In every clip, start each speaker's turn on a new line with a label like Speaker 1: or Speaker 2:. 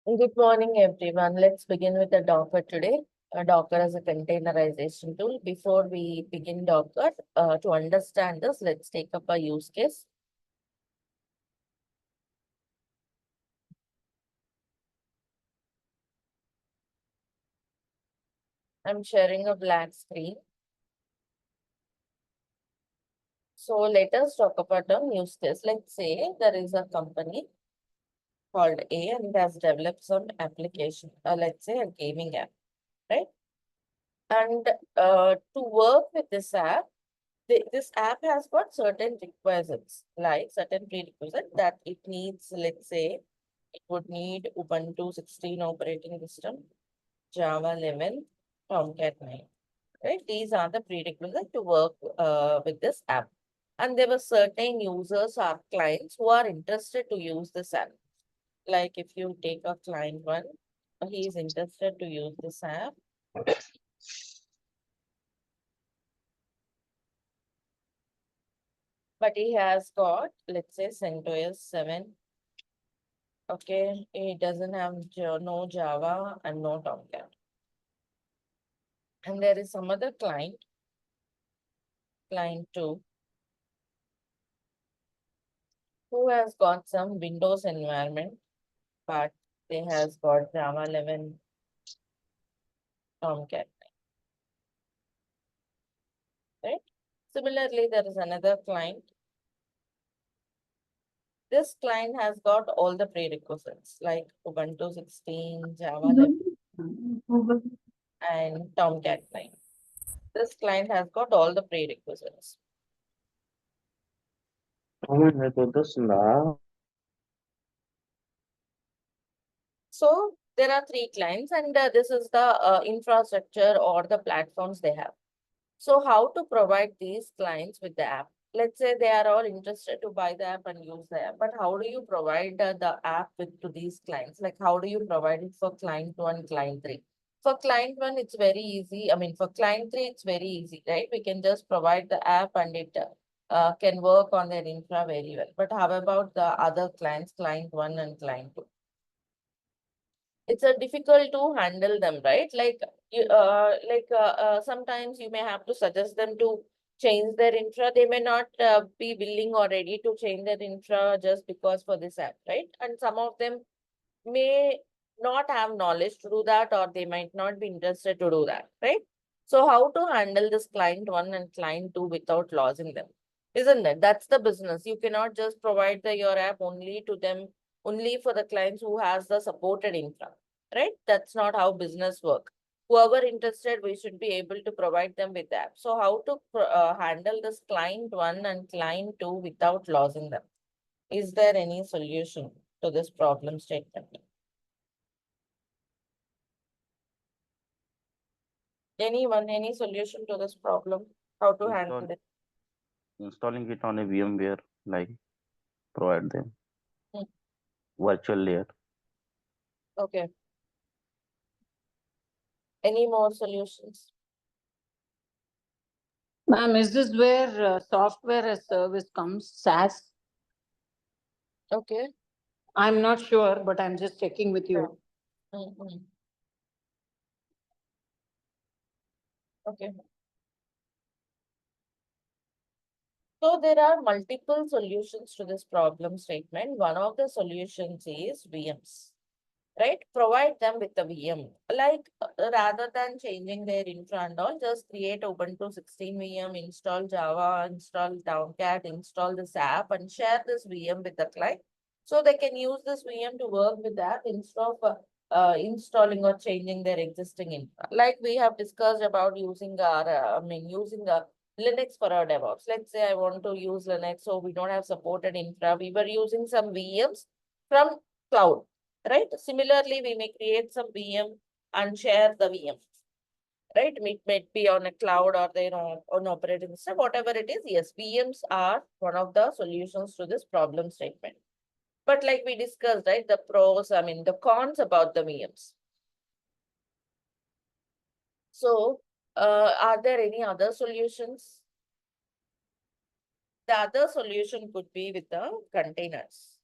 Speaker 1: Good morning, everyone. Let's begin with the Docker today. Docker is a containerization tool. Before we begin Docker, to understand this, let's take up a use case. I'm sharing a black screen. So let us talk about the use case. Let's say there is a company called A and it has developed some application, let's say a gaming app, right? And to work with this app, this app has got certain requisites, like certain prerequisites that it needs. Let's say it would need Ubuntu 16 operating system, Java 11, Tomcat 9, right? These are the prerequisites to work with this app. And there were certain users or clients who are interested to use this app. Like if you take a client one, he is interested to use this app. But he has got, let's say, CentOS 7. Okay, it doesn't have no Java and no Tomcat. And there is some other client 2, who has got some Windows environment, but they has got Java 11 Tomcat, right? Similarly, there is another client. This client has got all the prerequisites like Ubuntu 16, Java 11, and Tomcat 9. This client has got all the prerequisites. So there are 3 clients, and this is the infrastructure or the platforms they have. So how to provide these clients with the app? Let's say they are all interested to buy the app and use the app, but how do you provide the app to these clients? Like how do you provide it for client 1, client 3? For client 1, it's very easy. I mean, for client 3, it's very easy, right? We can just provide the app and it can work on their infra very well. But how about the other clients, client 1 and client 2? It's a difficult to handle them, right? Like sometimes you may have to suggest them to change their infra. They may not be willing or ready to change their infra just because for this app, right? And some of them may not have knowledge to do that, or they might not be interested to do that, right? So how to handle this client 1 and client 2 without losing them? Isn't it? That's the business. You cannot just provide your app only to them, only for the clients who has the supported infra, right? That's not how business work. Whoever interested, we should be able to provide them with the app. So how to handle this client 1 and client 2 without losing them? Is there any solution to this problem statement? Anyone, any solution to this problem? How to handle it?
Speaker 2: Installing it on a VMware, like provide them
Speaker 1: Hmm.
Speaker 2: virtual layer.
Speaker 1: Okay. Any more solutions?
Speaker 3: Ma'am, is this where software as service comes, SaaS?
Speaker 1: Okay.
Speaker 3: I'm not sure, but I'm just checking with you.
Speaker 1: Mm-hmm. Okay. So there are multiple solutions to this problem statement. One of the solutions is VMs, right? Provide them with the VM. Like rather than changing their infra and all, just create Ubuntu 16 VM, install Java, install Tomcat, install this app and share this VM with the client. So they can use this VM to work with that instead of installing or changing their existing infra. Like we have discussed about using our, using the Linux for our DevOps. Let's say I want to use Linux, so we don't have supported infra. We were using some VMs from cloud, right? Similarly, we may create some VM and share the VM, right? It might be on a cloud or their own operating system, whatever it is. Yes, VMs are one of the solutions to this problem statement. But like we discussed, right, the pros, the cons about the VMs. So, are there any other solutions? The other solution could be with the containers.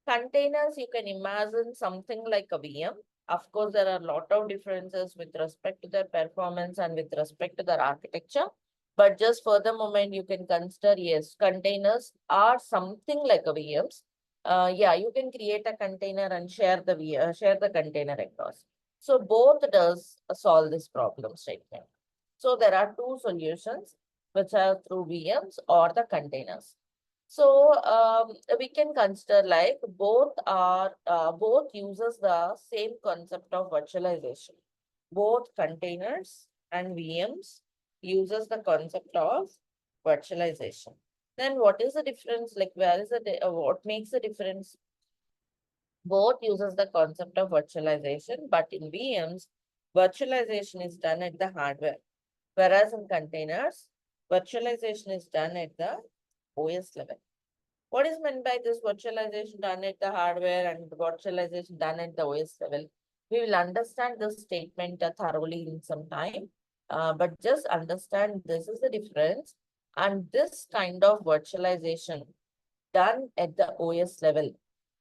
Speaker 1: Containers, you can imagine something like a VM. Of course, there are a lot of differences with respect to their performance and with respect to their architecture. But just for the moment, you can consider, yes, containers are something like a VMs. Yeah, you can create a container and share the container across. So both does solve this problem statement. So there are two solutions, which are through VMs or the containers. So we can consider like both uses the same concept of virtualization. Both containers and VMs uses the concept of virtualization. Then what is the difference? Like where is what makes the difference? Both uses the concept of virtualization, but in VMs, virtualization is done at the hardware, whereas in containers, virtualization is done at the OS level. What is meant by this virtualization done at the hardware and virtualization done at the OS level? We will understand this statement thoroughly in some time, but just understand this is the difference. And this kind of virtualization done at the OS level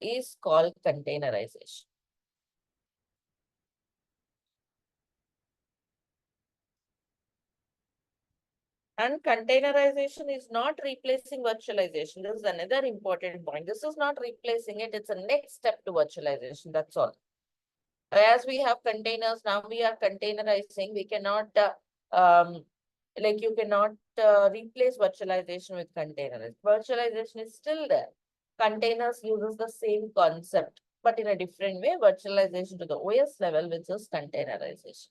Speaker 1: is called containerization. And containerization is not replacing virtualization. This is another important point. This is not replacing it. It's a next step to virtualization. That's all. As we have containers, now we are containerizing. We cannot, like you cannot replace virtualization with containers. Virtualization is still there. Containers uses the same concept, but in a different way, virtualization to the OS level, which is containerization.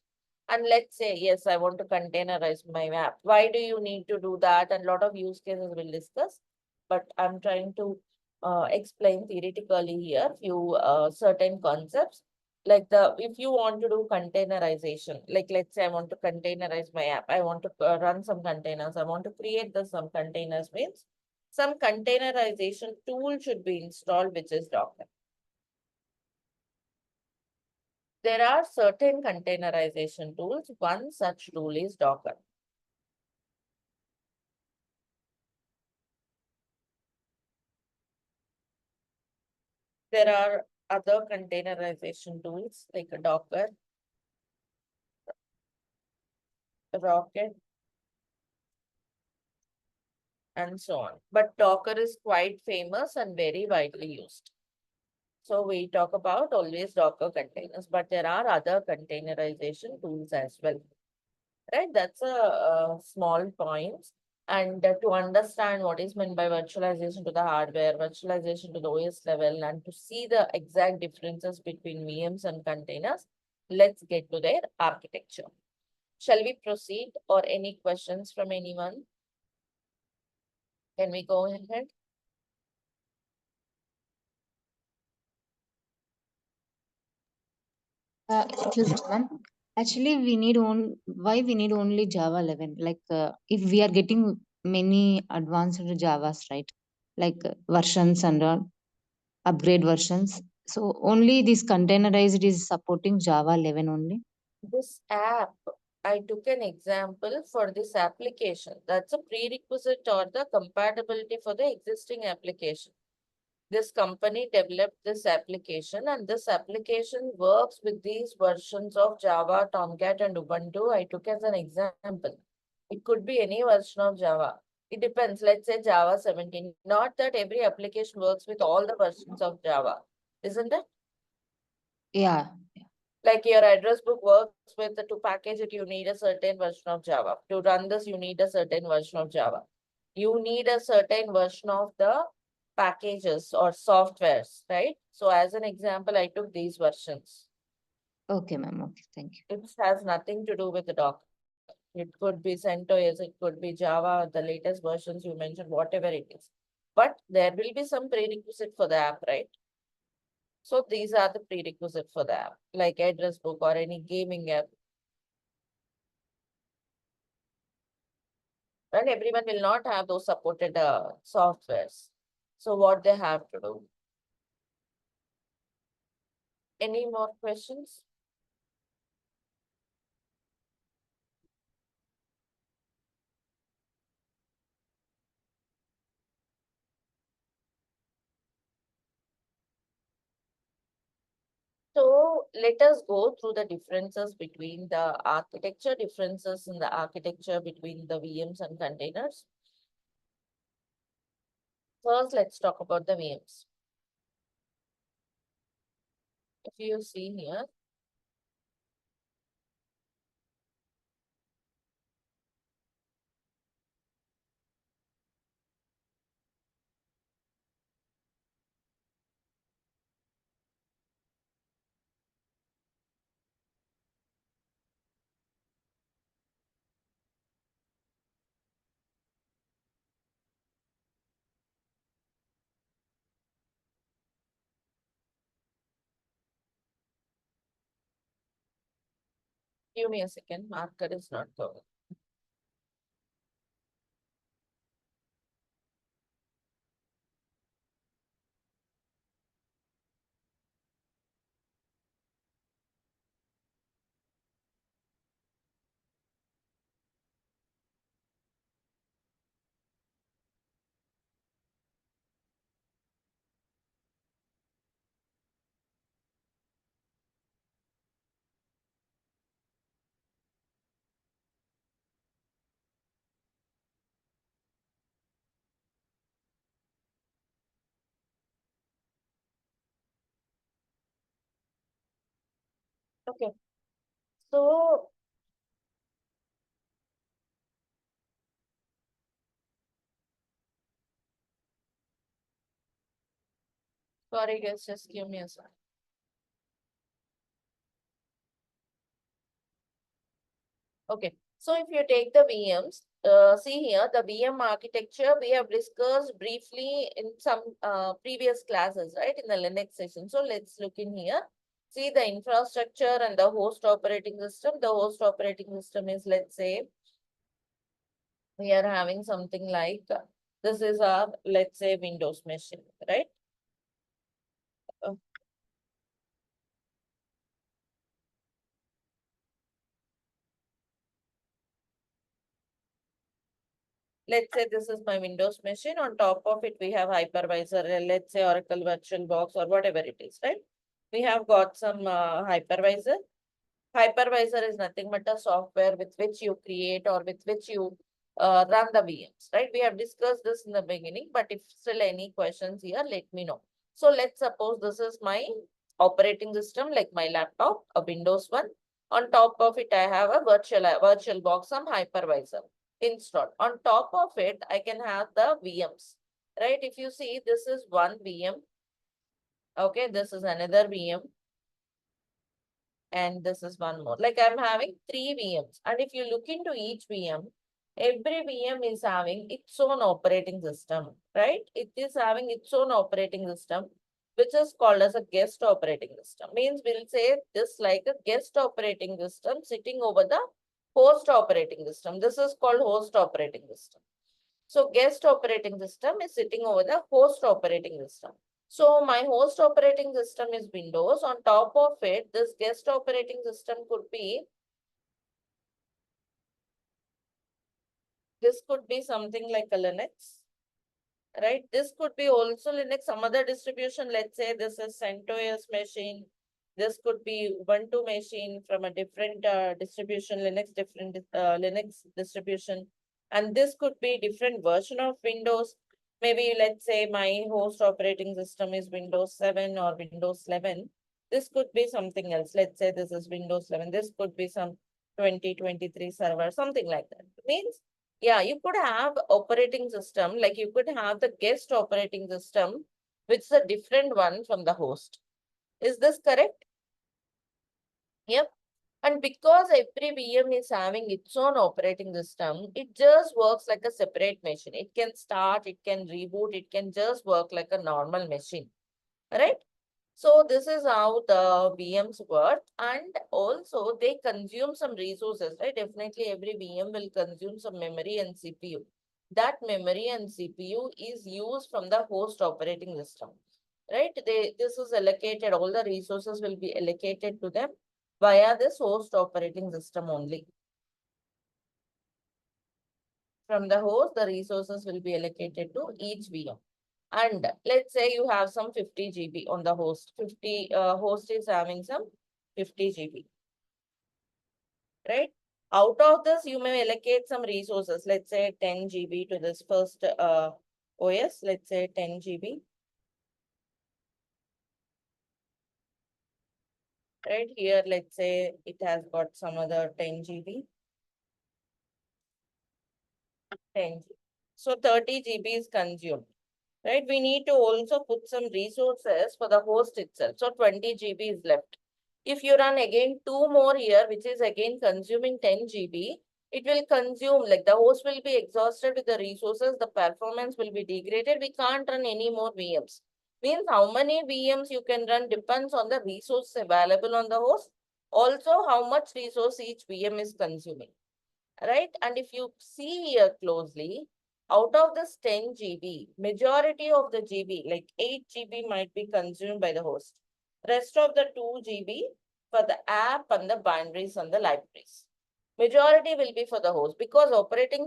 Speaker 1: And let's say, yes, I want to containerize my map. Why do you need to do that? And a lot of use cases we'll discuss, but I'm trying to explain theoretically here few certain concepts. Like if you want to do containerization, like let's say I want to containerize my app, I want to run some containers, I want to create some containers, means some containerization tool should be installed, which is Docker. There are certain containerization tools. One such tool is Docker. There are other containerization tools like Docker, Rocket, and so on. But Docker is quite famous and very widely used. So we talk about always Docker containers, but there are other containerization tools as well, right? That's a small point. And to understand what is meant by virtualization to the hardware, virtualization to the OS level, and to see the exact differences between VMs and containers, let's get to their architecture. Shall we proceed, or any questions from anyone? Can we go ahead?
Speaker 4: Excuse me, ma'am. Actually, why we need only Java 11? Like, if we are getting many advanced Javas, right? Like versions and upgrade versions. So only this containerized is supporting Java 11 only.
Speaker 1: This app, I took an example for this application. That's a prerequisite or the compatibility for the existing application. This company developed this application, and this application works with these versions of Java, Tomcat, and Ubuntu. I took as an example. It could be any version of Java. It depends. Let's say Java 17. Not that every application works with all the versions of Java, isn't it?
Speaker 4: Yeah.
Speaker 1: Like your address book works with to package it, you need a certain version of Java. To run this, you need a certain version of Java. You need a certain version of the packages or softwares, right? So as an example, I took these versions.
Speaker 4: Okay, ma'am. Okay, thank you.
Speaker 1: It has nothing to do with the Docker. It could be CentOS, it could be Java, the latest versions you mentioned, whatever it is. But there will be some prerequisite for the app, right? So these are the prerequisite for the app, like address book or any gaming app. And everyone will not have those supported softwares. So what they have to do? Any more questions? So let us go through the differences between the architecture, differences in the architecture between the VMs and containers. First, let's talk about the VMs. If you see here, give me a second, marker is not going. Okay, so sorry guys, just give me a second. Okay, so if you take the VMs, see here, the VM architecture we have discussed briefly in some previous classes, right, in the Linux session. So let's look in here. See the infrastructure and the host operating system. The host operating system is, let's say, we are having something like, this is our, let's say, Windows machine, right? Uh, Let's say this is my Windows machine. On top of it, we have hypervisor, let's say Oracle VirtualBox or whatever it is, right? We have got some hypervisor. Hypervisor is nothing but a software with which you create or with which you run the VMs, right? We have discussed this in the beginning, but if still any questions here, let me know. So let's suppose this is my operating system, like my laptop, a Windows one. On top of it, I have a virtual box, some hypervisor installed. On top of it, I can have the VMs, right? If you see, this is one VM. Okay, this is another VM. And this is one more. Like I'm having three VMs. And if you look into each VM, every VM is having its own operating system, right? It is having its own operating system, which is called as a guest operating system. Means we'll say this like a guest operating system sitting over the host operating system. This is called host operating system. So guest operating system is sitting over the host operating system. So my host operating system is Windows. On top of it, this guest operating system could be, this could be something like a Linux, right? This could be also Linux, some other distribution. Let's say this is CentOS machine. This could be Ubuntu machine from a different distribution, different Linux distribution. And this could be different version of Windows. Maybe let's say my host operating system is Windows 7 or Windows 11. This could be something else. Let's say this is Windows 11. This could be some 2023 server, something like that. Means, yeah, you could have operating system, like you could have the guest operating system, which is a different one from the host. Is this correct? Yep. And because every VM is having its own operating system, it just works like a separate machine. It can start, it can reboot, it can just work like a normal machine, right? So this is how the VMs work, and also they consume some resources, right? Definitely every VM will consume some memory and CPU. That memory and CPU is used from the host operating system, right? This is allocated, all the resources will be allocated to them via this host operating system only. From the host, the resources will be allocated to each VM. And let's say you have some 50 GB on the host. 50 host is having some 50 GB, right? Out of this, you may allocate some resources. Let's say 10 GB to this first OS. Let's say 10 GB. Right here, let's say it has got some other 10 GB. 10 GB. So 30 GB is consumed. Right? We need to also put some resources for the host itself. So 20 GB is left. If you run again 2 more here, which is again consuming 10 GB, it will consume, like the host will be exhausted with the resources, the performance will be degraded. We can't run any more VMs. Means how many VMs you can run depends on the resource available on the host. Also, how much resource each VM is consuming. Right? And if you see here closely, out of this 10 GB, majority of the GB, like 8 GB might be consumed by the host. Rest of the 2 GB for the app and the binaries and the libraries. Majority will be for the host because operating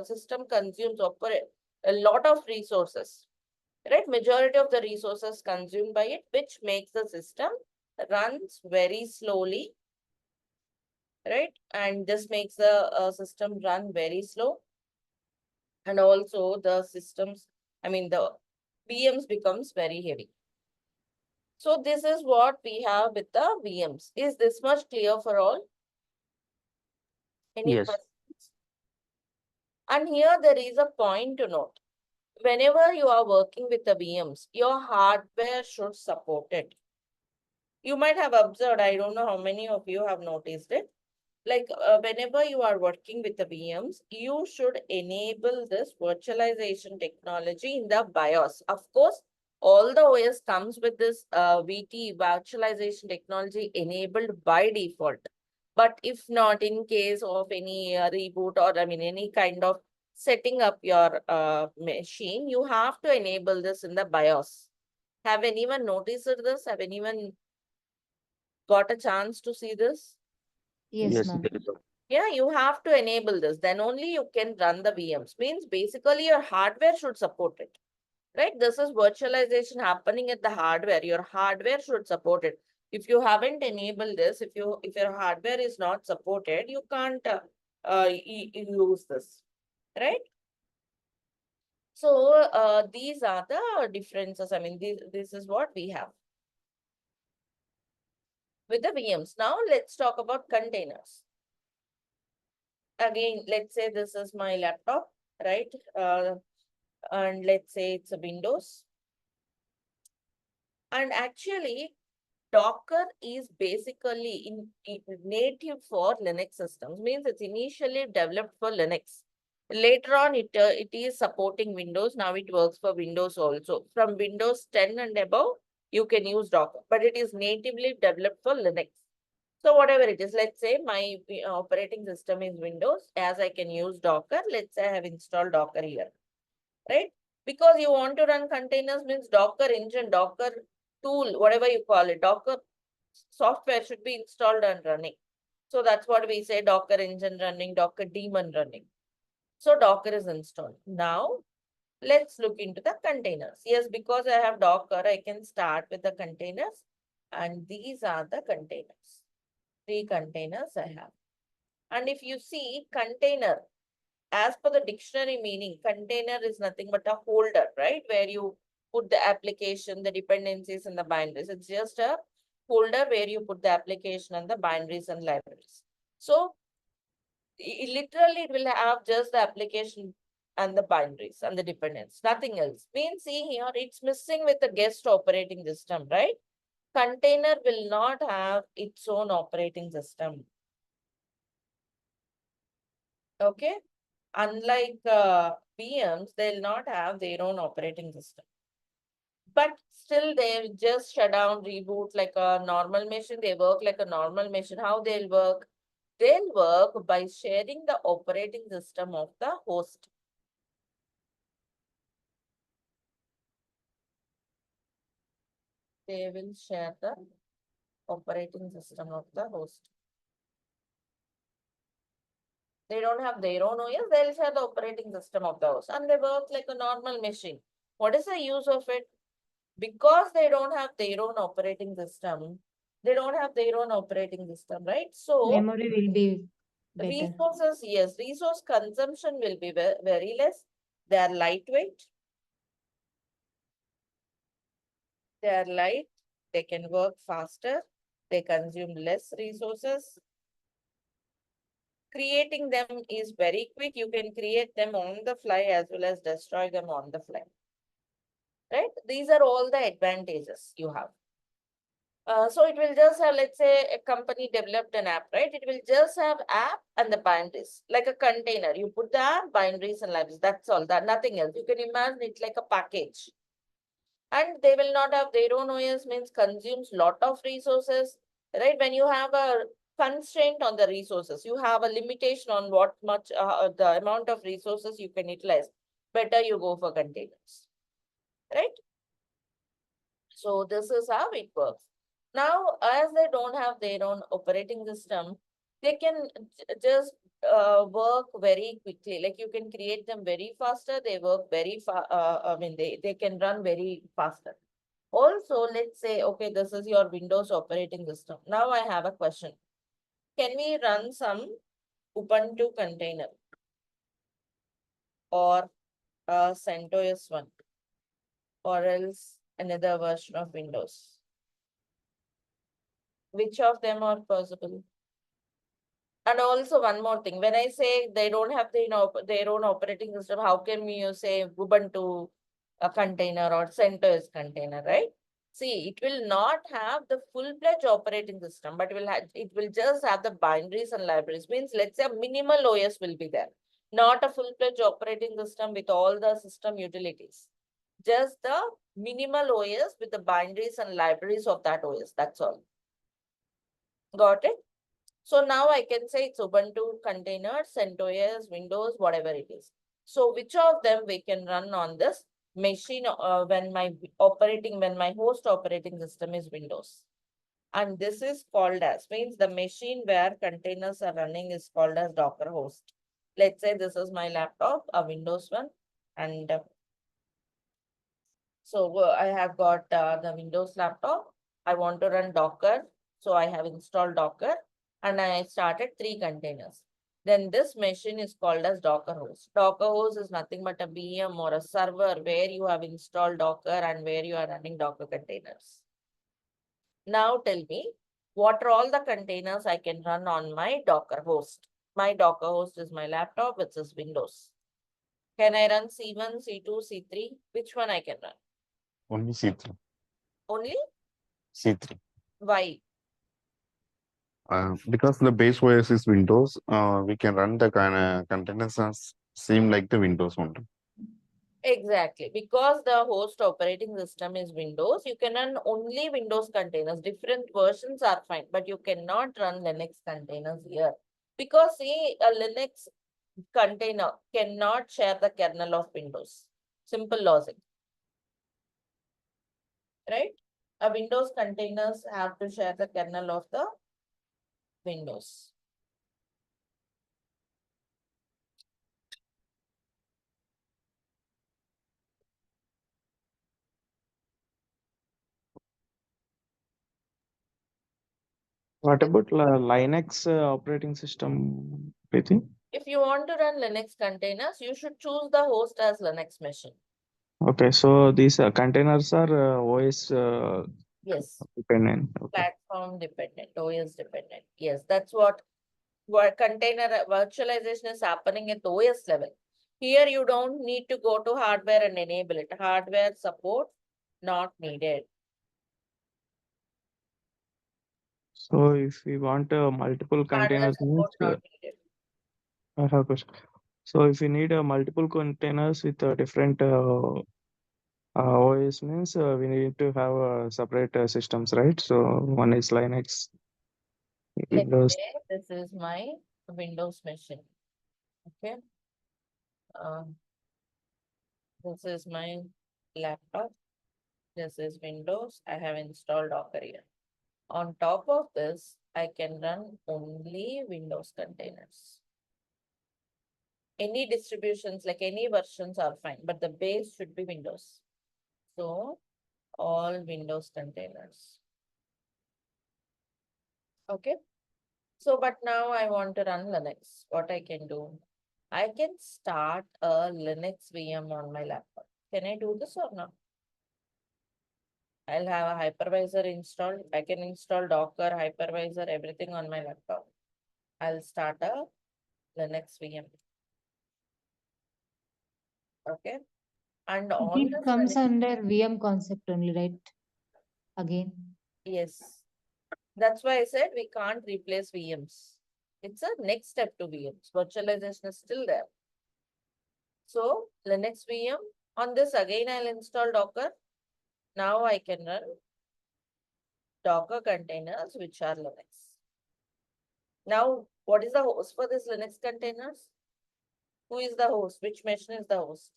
Speaker 1: system consumes a lot of resources. Right? Majority of the resources consumed by it, which makes the system runs very slowly, right? And this makes the system run very slow. And also the systems, the VMs becomes very heavy. So this is what we have with the VMs. Is this much clear for all? Any
Speaker 2: Yes.
Speaker 1: questions? And here there is a point to note. Whenever you are working with the VMs, your hardware should support it. You might have observed, I don't know how many of you have noticed it. Like whenever you are working with the VMs, you should enable this virtualization technology in the BIOS. Of course, all the OS comes with this VT virtualization technology enabled by default. But if not, in case of any reboot or any kind of setting up your machine, you have to enable this in the BIOS. Have anyone noticed this? Have anyone got a chance to see this?
Speaker 4: Yes,
Speaker 2: Yes,
Speaker 4: ma'am.
Speaker 2: there is a
Speaker 1: Yeah, you have to enable this. Then only you can run the VMs. Means basically your hardware should support it. Right? This is virtualization happening at the hardware. Your hardware should support it. If you haven't enabled this, if your hardware is not supported, you can't use this. Right? So these are the differences. This is what we have with the VMs. Now let's talk about containers. Again, let's say this is my laptop, right? And let's say it's a Windows. And actually, Docker is basically in native for Linux systems. Means it's initially developed for Linux. Later on, it is supporting Windows. Now it works for Windows also. From Windows 10 and above, you can use Docker, but it is natively developed for Linux. So whatever it is, let's say my operating system is Windows, as I can use Docker. Let's say I have installed Docker here, right? Because you want to run containers means Docker engine, Docker tool, whatever you call it, Docker software should be installed and running. So that's what we say, Docker engine running, Docker daemon running. So Docker is installed. Now let's look into the containers. Yes, because I have Docker, I can start with the containers. And these are the containers. 3 containers I have. And if you see container, as per the dictionary meaning, container is nothing but a holder, right? Where you put the application, the dependencies and the binaries. It's just a folder where you put the application and the binaries and libraries. So literally it will have just the application and the binaries and the dependents, nothing else. Means see here, it's missing with the guest operating system, right? Container will not have its own operating system. Okay? Unlike VMs, they'll not have their own operating system. But still, they'll just shut down, reboot like a normal machine. They work like a normal machine. How they'll work? They'll work by sharing the operating system of the host. They will share the operating system of the host. They don't have their own OS, they'll share the operating system of the host. And they work like a normal machine. What is the use of it? Because they don't have their own operating system. They don't have their own operating system, right? So
Speaker 4: Memory will be better.
Speaker 1: resources, yes, resource consumption will be very less. They are lightweight. They are light. They can work faster. They consume less resources. Creating them is very quick. You can create them on the fly as well as destroy them on the fly. Right? These are all the advantages you have. So it will just have, let's say, a company developed an app, right? It will just have app and the binaries, like a container. You put the app, binaries and libraries. That's all. That nothing else. You can imagine it like a package. And they will not have their own OS, means consumes lot of resources, right? When you have a constraint on the resources, you have a limitation on what much the amount of resources you can utilize. Better you go for containers, right? So this is how it works. Now, as they don't have their own operating system, they can just work very quickly. Like you can create them very faster. They work very fast. I mean, they can run very faster. Also, let's say, okay, this is your Windows operating system. Now I have a question. Can we run some Ubuntu container or CentOS one or else another version of Windows? Which of them are possible? And also one more thing, when I say they don't have their own operating system, how can you say Ubuntu a container or CentOS container, right? See, it will not have the full-fledged operating system, but it will just have the binaries and libraries. Means let's say a minimal OS will be there, not a full-fledged operating system with all the system utilities. Just the minimal OS with the binaries and libraries of that OS. That's all. Got it? So now I can say it's Ubuntu containers, CentOS, Windows, whatever it is. So which of them we can run on this machine when my host operating system is Windows. And this is called as, means the machine where containers are running is called as Docker host. Let's say this is my laptop, a Windows one. And so I have got the Windows laptop. I want to run Docker. So I have installed Docker and I started 3 containers. Then this machine is called as Docker host. Docker host is nothing but a VM or a server where you have installed Docker and where you are running Docker containers. Now tell me, what are all the containers I can run on my Docker host? My Docker host is my laptop, which is Windows. Can I run C1, C2, C3? Which one I can run?
Speaker 2: Only C3.
Speaker 1: Only?
Speaker 2: C3.
Speaker 1: Why?
Speaker 2: Because the base OS is Windows, we can run the kind of containers as same like the Windows one.
Speaker 1: Exactly. Because the host operating system is Windows, you can run only Windows containers. Different versions are fine, but you cannot run Linux containers here. Because see, a Linux container cannot share the kernel of Windows. Simple logic. Right? A Windows containers have to share the kernel of the Windows.
Speaker 5: What about Linux operating system, Preeti?
Speaker 1: If you want to run Linux containers, you should choose the host as Linux machine.
Speaker 5: Okay, so these containers are OS
Speaker 1: Yes.
Speaker 5: dependent. Okay.
Speaker 1: Platform dependent, OS dependent. Yes, that's what container virtualization is happening at OS level. Here you don't need to go to hardware and enable it. Hardware support not needed.
Speaker 5: So if we want multiple
Speaker 1: Hardware
Speaker 5: containers means
Speaker 1: support not needed.
Speaker 5: I have a question. So if you need multiple containers with different OS means we need to have separate systems, right? So one is Linux,
Speaker 1: Let's
Speaker 5: Windows.
Speaker 1: say this is my Windows machine. Okay. This is my laptop. This is Windows. I have installed Docker here. On top of this, I can run only Windows containers. Any distributions, like any versions are fine, but the base should be Windows. So all Windows containers. Okay. So, but now I want to run Linux. What I can do? I can start a Linux VM on my laptop. Can I do this or not? I'll have a hypervisor installed. I can install Docker, hypervisor, everything on my laptop. I'll start a Linux VM. Okay. And on
Speaker 4: It
Speaker 1: this
Speaker 4: comes
Speaker 1: Linux,
Speaker 4: under VM concept only, right? Again.
Speaker 1: yes. That's why I said we can't replace VMs. It's a next step to VMs. Virtualization is still there. So Linux VM, on this again I'll install Docker. Now I can run Docker containers which are Linux. Now, what is the host for this Linux containers? Who is the host? Which machine is the host?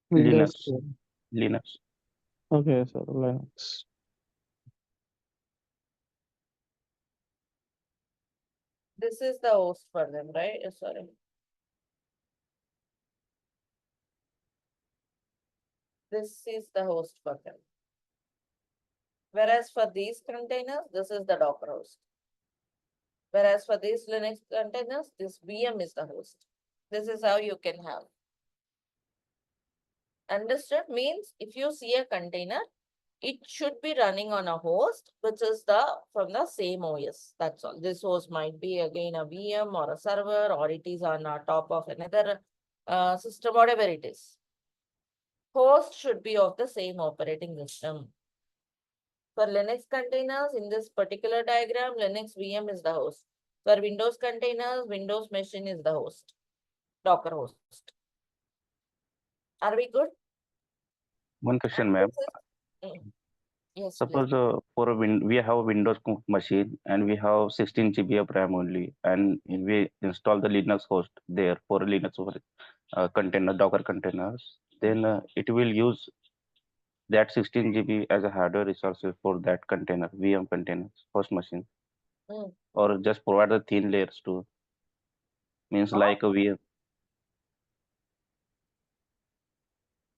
Speaker 5: Windows.
Speaker 6: Linux. Linux.
Speaker 5: Okay, sir. Linux.
Speaker 1: This is the host for them, right? Sorry. This is the host for them. Whereas for these containers, this is the Docker host. Whereas for these Linux containers, this VM is the host. This is how you can have. Understood? Means if you see a container, it should be running on a host, which is from the same OS. That's all. This host might be again a VM or a server, or it is on top of another system, whatever it is. Host should be of the same operating system. For Linux containers, in this particular diagram, Linux VM is the host. For Windows containers, Windows machine is the host, Docker host. Are we good?
Speaker 6: One question,
Speaker 1: And
Speaker 6: ma'am.
Speaker 1: this is- Yes, please.
Speaker 6: Suppose for a we have a Windows machine and we have 16 GB of RAM only, and we install the Linux host there for Linux container, Docker containers, then it will use that 16 GB as a hardware resources for that container, VM containers, host machine,
Speaker 1: Mm.
Speaker 6: or just provide the thin layers to, means
Speaker 1: Or
Speaker 6: like a VM.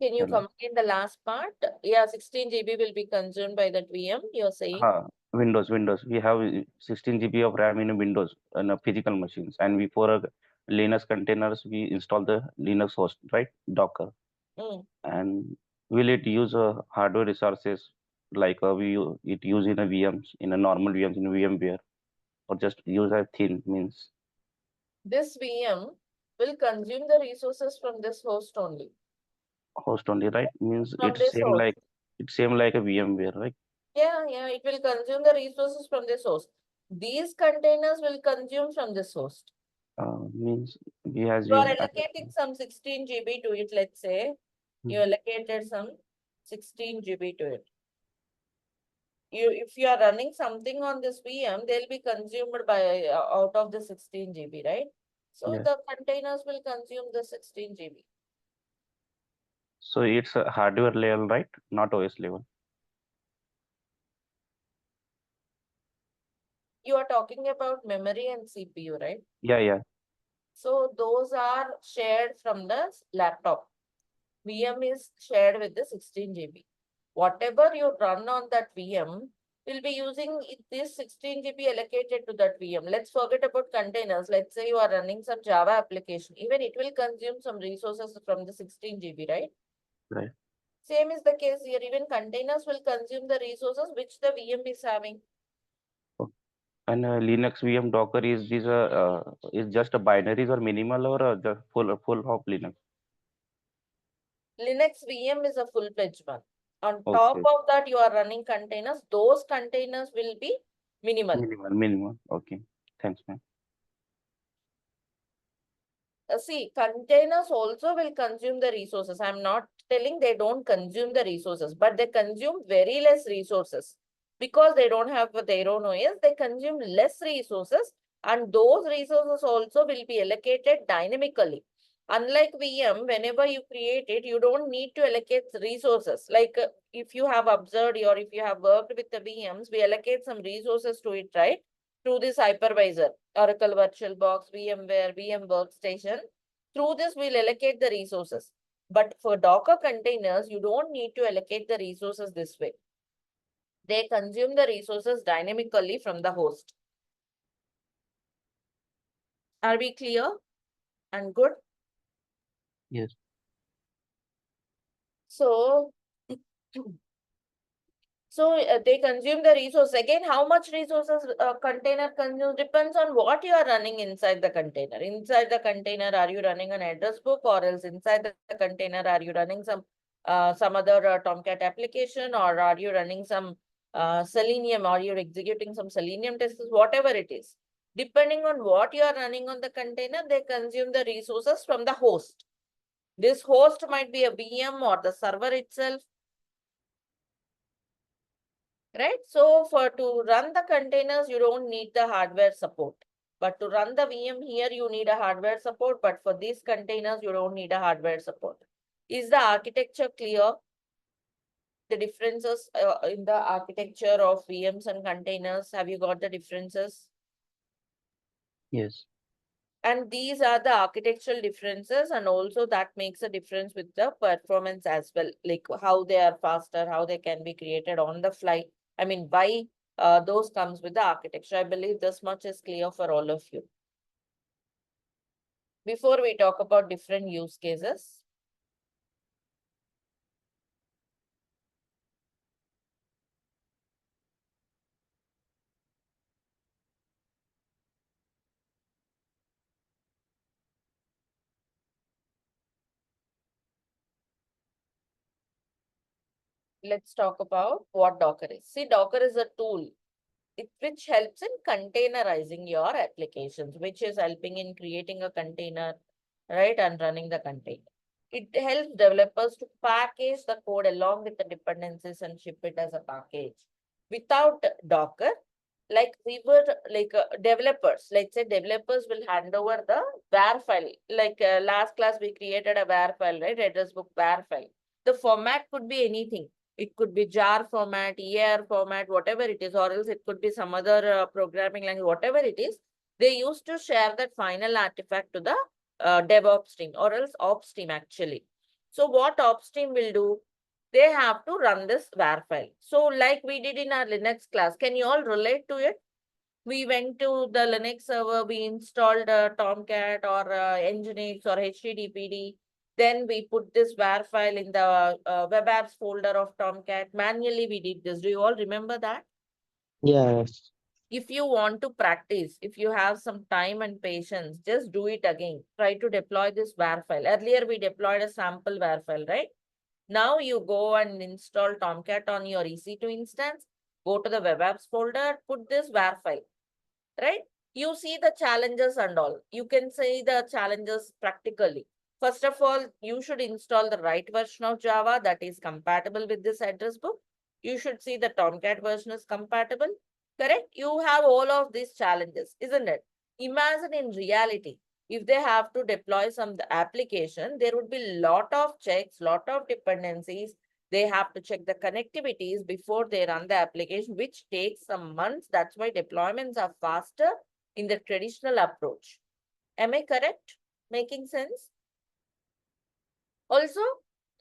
Speaker 1: can you
Speaker 6: Hello.
Speaker 1: come in the last part? Yeah, 16 GB will be consumed by that VM, you're saying?
Speaker 6: Windows. We have 16 GB of RAM in Windows and physical machines, and we for Linux containers we install the Linux host, right? Docker,
Speaker 1: Mm.
Speaker 6: and will it use hardware resources like it use in a VMs in a normal VMs in a VMware, or just use a thin means
Speaker 1: This VM will consume the resources from this host only.
Speaker 6: host only, right? Means
Speaker 1: From this host.
Speaker 6: it's same like a VMware, right?
Speaker 1: Yeah, it will consume the resources from this host. These containers will consume from this host.
Speaker 6: Means we as
Speaker 1: You are
Speaker 6: you
Speaker 1: allocating some 16 GB to it, let's say. You allocated some 16 GB to it. If you are running something on this VM, they'll be consumed by out of the 16 GB, right? So
Speaker 6: yes.
Speaker 1: the containers will consume the 16 GB.
Speaker 6: So it's a hardware level, right? Not OS level.
Speaker 1: You are talking about memory and CPU, right?
Speaker 6: Yeah.
Speaker 1: So those are shared from the laptop. VM is shared with the 16 GB. Whatever you run on that VM will be using this 16 GB allocated to that VM. Let's forget about containers. Let's say you are running some Java application. Even it will consume some resources from the 16 GB, right?
Speaker 6: Right.
Speaker 1: Same is the case here. Even containers will consume the resources which the VM is having.
Speaker 6: And Linux VM Docker is just a binaries or minimal or the full of Linux.
Speaker 1: Linux VM is a full-fledged one. On top
Speaker 6: Okay.
Speaker 1: of that, you are running containers. Those containers will be minimal.
Speaker 6: Minimal. Okay. Thanks, ma'am.
Speaker 1: See, containers also will consume the resources. I'm not telling they don't consume the resources, but they consume very less resources. Because they don't have their own OS, they consume less resources, and those resources also will be allocated dynamically. Unlike VM, whenever you create it, you don't need to allocate resources. Like if you have observed or if you have worked with the VMs, we allocate some resources to it, right? To this hypervisor, Oracle VirtualBox, VMware, VM Workstation. Through this, we'll allocate the resources. But for Docker containers, you don't need to allocate the resources this way. They consume the resources dynamically from the host. Are we clear and good?
Speaker 6: Yes.
Speaker 1: So, they consume the resource. Again, how much resources a container consumes depends on what you are running inside the container. Inside the container, are you running an address book, or else inside the container, are you running some other Tomcat application, or are you running some Selenium, or you're executing some Selenium tests, whatever it is. Depending on what you are running on the container, they consume the resources from the host. This host might be a VM or the server itself, right? So to run the containers, you don't need the hardware support. But to run the VM here, you need a hardware support. But for these containers, you don't need a hardware support. Is the architecture clear? The differences in the architecture of VMs and containers, have you got the differences?
Speaker 6: Yes.
Speaker 1: And these are the architectural differences, and also that makes a difference with the performance as well, like how they are faster, how they can be created on the fly. I mean, why those comes with the architecture. I believe this much is clear for all of you. Before we talk about different use cases, let's talk about what Docker is. See, Docker is a tool which helps in containerizing your applications, which is helping in creating a container, right, and running the container. It helps developers to package the code along with the dependencies and ship it as a package. Without Docker, like we were like developers, let's say developers will hand over the var file. Like last class, we created a var file, right? Address book var file. The format could be anything. It could be jar format, EAR format, whatever it is, or else it could be some other programming language, whatever it is. They used to share that final artifact to the DevOps team, or else ops team actually. So what ops team will do? They have to run this var file. So like we did in our Linux class, can you all relate to it? We went to the Linux server, we installed Tomcat or Nginx or HTTPD. Then we put this var file in the web apps folder of Tomcat. Manually, we did this. Do you all remember that?
Speaker 5: Yes.
Speaker 1: If you want to practice, if you have some time and patience, just do it again. Try to deploy this var file. Earlier, we deployed a sample var file, right? Now you go and install Tomcat on your EC2 instance, go to the web apps folder, put this var file, right? You see the challenges and all. You can see the challenges practically. First of all, you should install the right version of Java that is compatible with this address book. You should see the Tomcat version is compatible, correct? You have all of these challenges, isn't it? Imagine in reality, if they have to deploy some application, there would be lot of checks, lot of dependencies. They have to check the connectivities before they run the application, which takes some months. That's why deployments are faster in the traditional approach. Am I correct? Making sense? Also,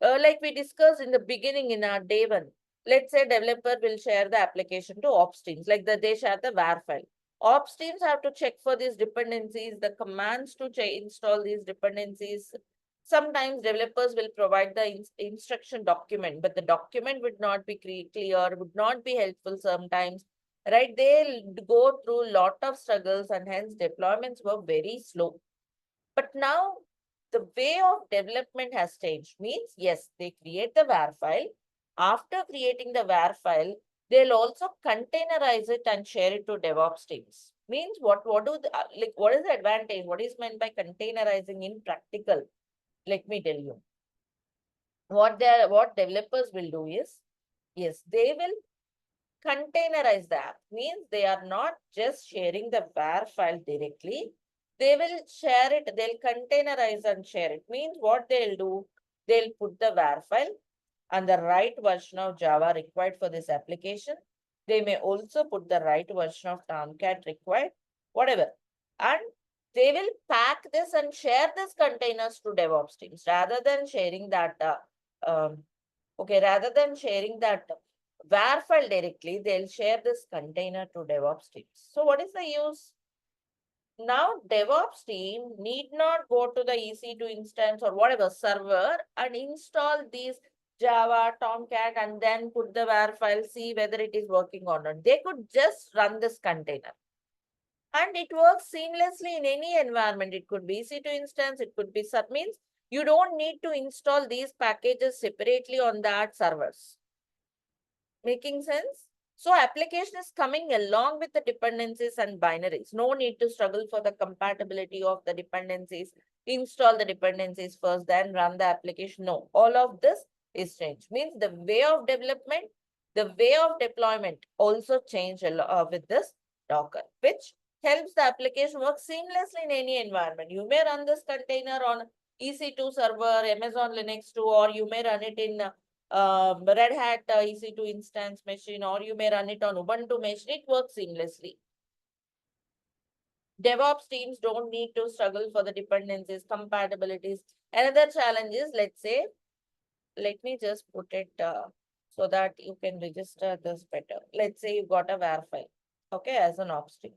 Speaker 1: like we discussed in the beginning in our day one, let's say developer will share the application to ops teams, like they share the var file. Ops teams have to check for these dependencies, the commands to install these dependencies. Sometimes developers will provide the instruction document, but the document would not be clear, would not be helpful sometimes, right? They'll go through a lot of struggles, and hence deployments were very slow. But now the way of development has changed. Means, yes, they create the var file. After creating the var file, they'll also containerize it and share it to DevOps teams. Means what do the, like what is the advantage? What is meant by containerizing in practical? Let me tell you. What developers will do is, yes, they will containerize the app. Means they are not just sharing the var file directly. They will share it, they'll containerize and share it. Means what they'll do, they'll put the var file and the right version of Java required for this application. They may also put the right version of Tomcat required, whatever. And they will pack this and share this containers to DevOps teams rather than sharing that, rather than sharing that WAR file directly, they'll share this container to DevOps teams. So what is the use? Now DevOps team need not go to the EC2 instance or whatever server and install these Java, Tomcat, and then put the WAR file, see whether it is working or not. They could just run this container. And it works seamlessly in any environment. It could be EC2 instance, it could be sub means you don't need to install these packages separately on that servers. Making sense? So application is coming along with the dependencies and binaries. No need to struggle for the compatibility of the dependencies. Install the dependencies first, then run the application. No, all of this is changed. Means the way of development, the way of deployment also changed with this Docker, which helps the application work seamlessly in any environment. You may run this container on EC2 server, Amazon Linux 2, or you may run it in Red Hat EC2 instance machine, or you may run it on Ubuntu machine. It works seamlessly. DevOps teams don't need to struggle for the dependencies, compatibilities. Another challenge is, let's say, let me just put it so that you can register this better. Let's say you got a WAR file, okay, as an ops team.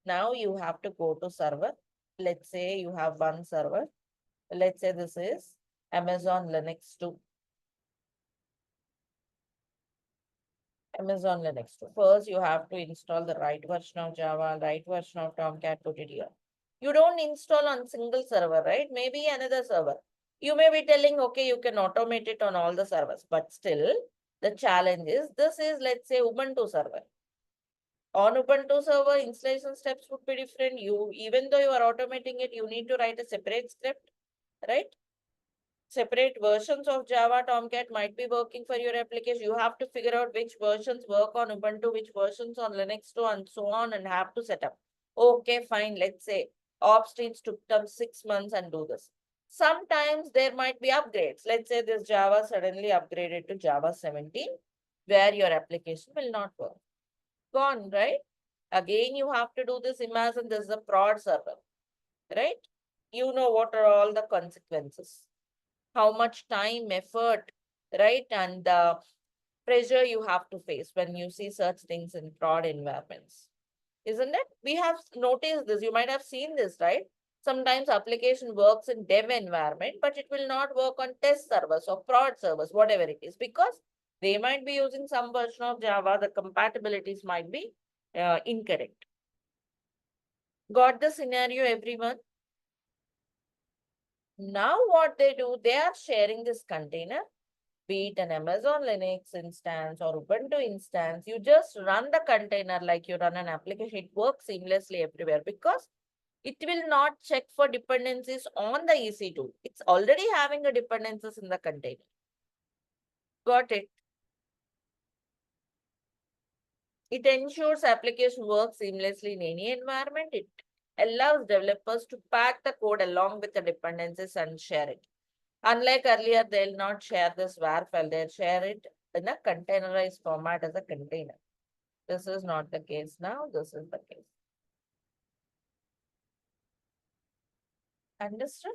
Speaker 1: Now you have to go to server. Let's say you have one server. Let's say this is Amazon Linux 2. Amazon Linux 2. First, you have to install the right version of Java, right version of Tomcat, put it here. You don't install on single server, right? Maybe another server. You may be telling, okay, you can automate it on all the servers, but still the challenge is, this is, let's say, Ubuntu server. On Ubuntu server, installation steps would be different. Even though you are automating it, you need to write a separate script, right? Separate versions of Java, Tomcat might be working for your application. You have to figure out which versions work on Ubuntu, which versions on Linux 2, and so on, and have to set up. Okay, fine. Let's say ops teams took them 6 months and do this. Sometimes there might be upgrades. Let's say this Java suddenly upgraded to Java 17, where your application will not work. Gone, right? Again, you have to do this. Imagine this is a prod server, right? You know what are all the consequences. How much time, effort, right? And the pressure you have to face when you see such things in prod environments. Isn't it? We have noticed this. You might have seen this, right? Sometimes application works in dev environment, but it will not work on test servers or prod servers, whatever it is, because they might be using some version of Java. The compatibilities might be incorrect. Got the scenario, everyone? Now what they do, they are sharing this container, be it an Amazon Linux instance or Ubuntu instance. You just run the container like you run an application. It works seamlessly everywhere because it will not check for dependencies on the EC2. It's already having a dependencies in the container. Got it? It ensures application works seamlessly in any environment. It allows developers to pack the code along with the dependencies and share it. Unlike earlier, they'll not share this WAR file. They'll share it in a containerized format as a container. This is not the case now. This is the case. Understood?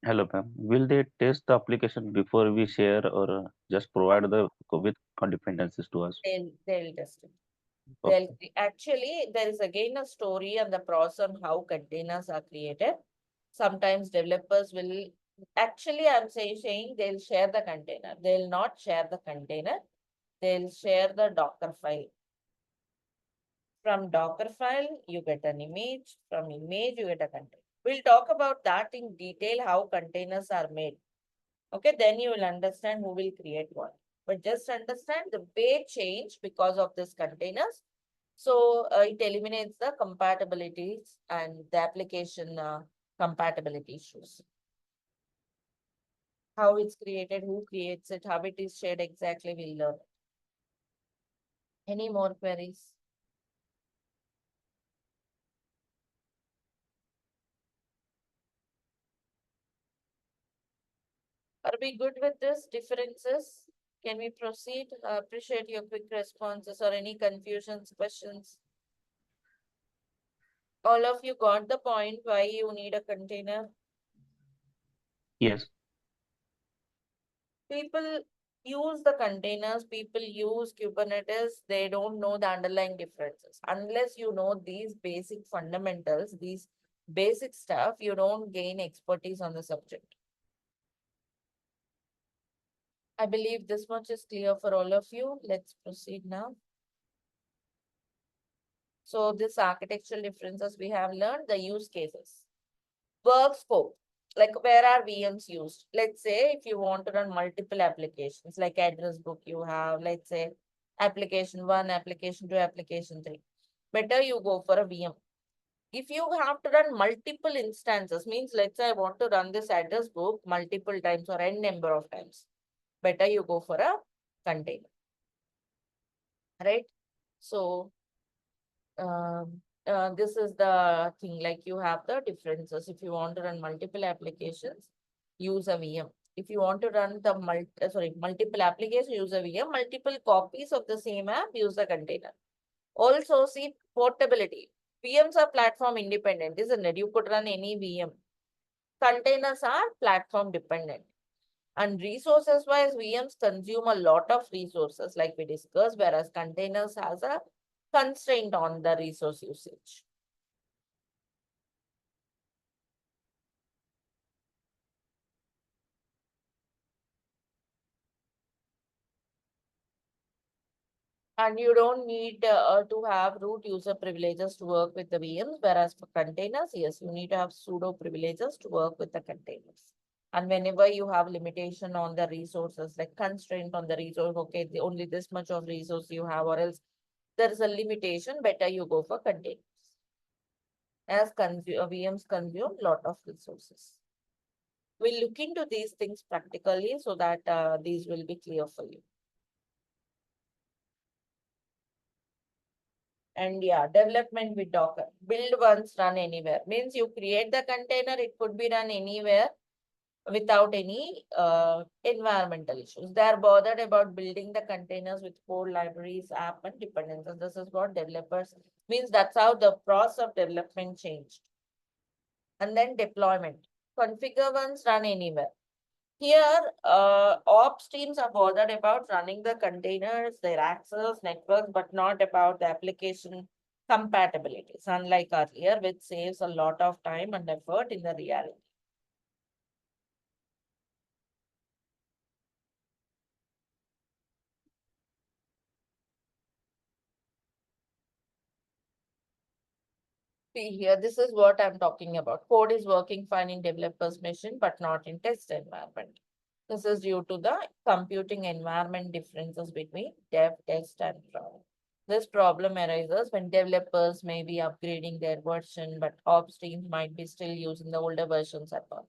Speaker 6: Hello, ma'am. Will they test the application before we share or just provide the with dependencies to us?
Speaker 1: They'll test it.
Speaker 6: Okay.
Speaker 1: Actually, there is again a story and the process on how containers are created. Sometimes developers will, actually I'm saying they'll share the container. They'll not share the container. They'll share the Docker file. From Docker file, you get an image. From image, you get a container. We'll talk about that in detail, how containers are made. Okay, then you will understand who will create what. But just understand the way change because of this containers. So it eliminates the compatibilities and the application compatibility issues. How it's created, who creates it, how it is shared exactly, we'll learn. Any more queries? Are we good with this differences? Can we proceed? Appreciate your quick responses or any confusions, questions. All of you got the point why you need a container?
Speaker 6: Yes.
Speaker 1: People use the containers, people use Kubernetes, they don't know the underlying differences. Unless you know these basic fundamentals, these basic stuff, you don't gain expertise on the subject. I believe this much is clear for all of you. Let's proceed now. So this architectural differences we have learned, the use cases. Work scope, like where are VMs used? Let's say if you want to run multiple applications, like address book you have, let's say application 1, application 2, application 3. Better you go for a VM. If you have to run multiple instances, means let's say I want to run this address book multiple times or n number of times, better you go for a container, right? So this is the thing, like you have the differences. If you want to run multiple applications, use a VM. If you want to run the multiple applications, use a VM. Multiple copies of the same app, use a container. Also, see portability. VMs are platform independent, isn't it? You could run any VM. Containers are platform dependent. And resources wise, VMs consume a lot of resources like we discussed, whereas containers has a constraint on the resource usage. And you don't need to have root user privileges to work with the VMs, whereas for containers, yes, you need to have sudo privileges to work with the containers. And whenever you have limitation on the resources, like constraint on the resource, okay, only this much of resource you have, or else there is a limitation, better you go for containers. As VMs consume lot of resources. We'll look into these things practically so that these will be clear for you. And yeah, development with Docker. Build once, run anywhere. Means you create the container, it could be run anywhere without any environmental issues. They are bothered about building the containers with code libraries, app, and dependencies. This is what developers means. That's how the process of development changed. And then deployment. Configure once, run anywhere. Here, ops teams are bothered about running the containers, their access, networks, but not about the application compatibilities, unlike earlier, which saves a lot of time and effort in the reality. See here, this is what I'm talking about. Code is working fine in developer's machine, but not in test environment. This is due to the computing environment differences between dev, test, and run. This problem arises when developers may be upgrading their version, but ops teams might be still using the older versions at all.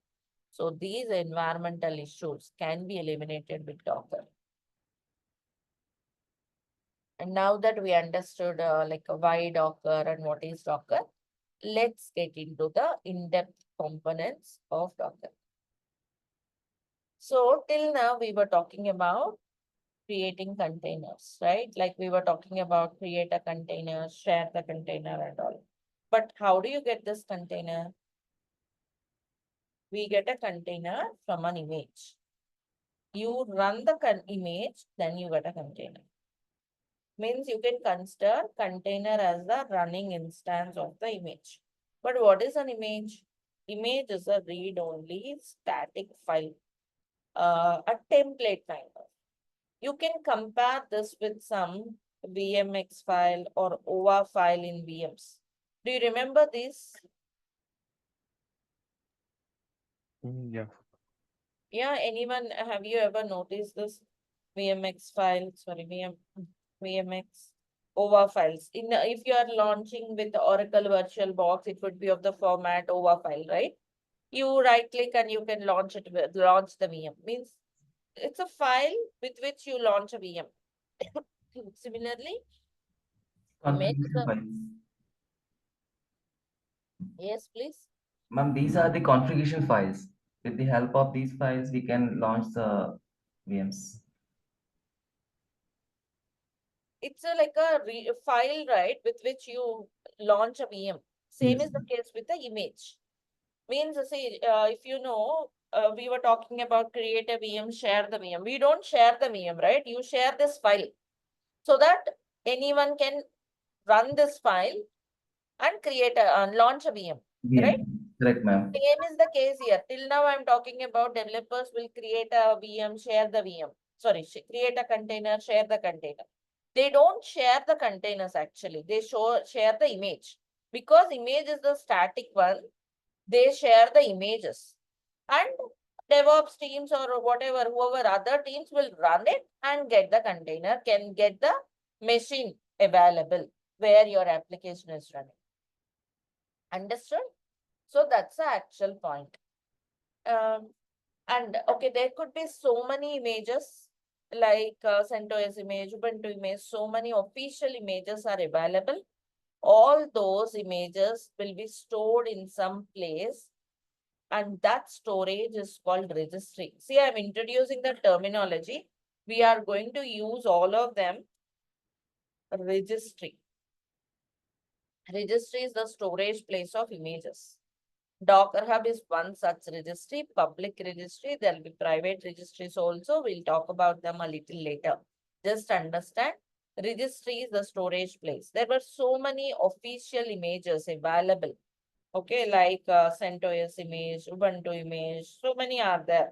Speaker 1: So these environmental issues can be eliminated with Docker. And now that we understood like why Docker and what is Docker, let's get into the in-depth components of Docker. So till now we were talking about creating containers, right? Like we were talking about create a container, share the container and all. But how do you get this container? We get a container from an image. You run the image, then you get a container. Means you can consider container as the running instance of the image. But what is an image? Image is a read-only static file, a template kind of. You can compare this with some VMX file or OVA file in VMs. Do you remember this?
Speaker 2: Yeah.
Speaker 1: Yeah, anyone, have you ever noticed this VMX file, sorry, VMX OVA files? If you are launching with the Oracle VirtualBox, it would be of the format OVA file, right? You right click and you can launch the VM. Means it's a file with which you launch a VM. Similarly, image is
Speaker 7: Configuration
Speaker 1: a,
Speaker 7: files.
Speaker 1: yes, please.
Speaker 7: Ma'am, these are the configuration files. With the help of these files, we can launch the VMs.
Speaker 1: It's like a file, right, with which you launch a VM. Same
Speaker 7: Yes.
Speaker 1: is the case with the image. Means, see, if you know, we were talking about create a VM, share the VM. We don't share the VM, right? You share this file so that anyone can run this file and create and launch a VM, right?
Speaker 7: VM. Correct, ma'am.
Speaker 1: Same is the case here. Till now, I'm talking about developers will create a VM, share the VM. Sorry, create a container, share the container. They don't share the containers actually. They share the image because image is the static one. They share the images, and DevOps teams or whatever, whoever other teams will run it and get the container, can get the machine available where your application is running. Understood? So that's the actual point. And okay, there could be so many images like CentOS image, Ubuntu image, so many official images are available. All those images will be stored in some place, and that storage is called registry. See, I'm introducing the terminology. We are going to use all of them. Registry. Registry is the storage place of images. Docker Hub is one such registry, public registry. There will be private registries also. We'll talk about them a little later. Just understand, registry is the storage place. There were so many official images available. Okay, like CentOS image, Ubuntu image, so many are there.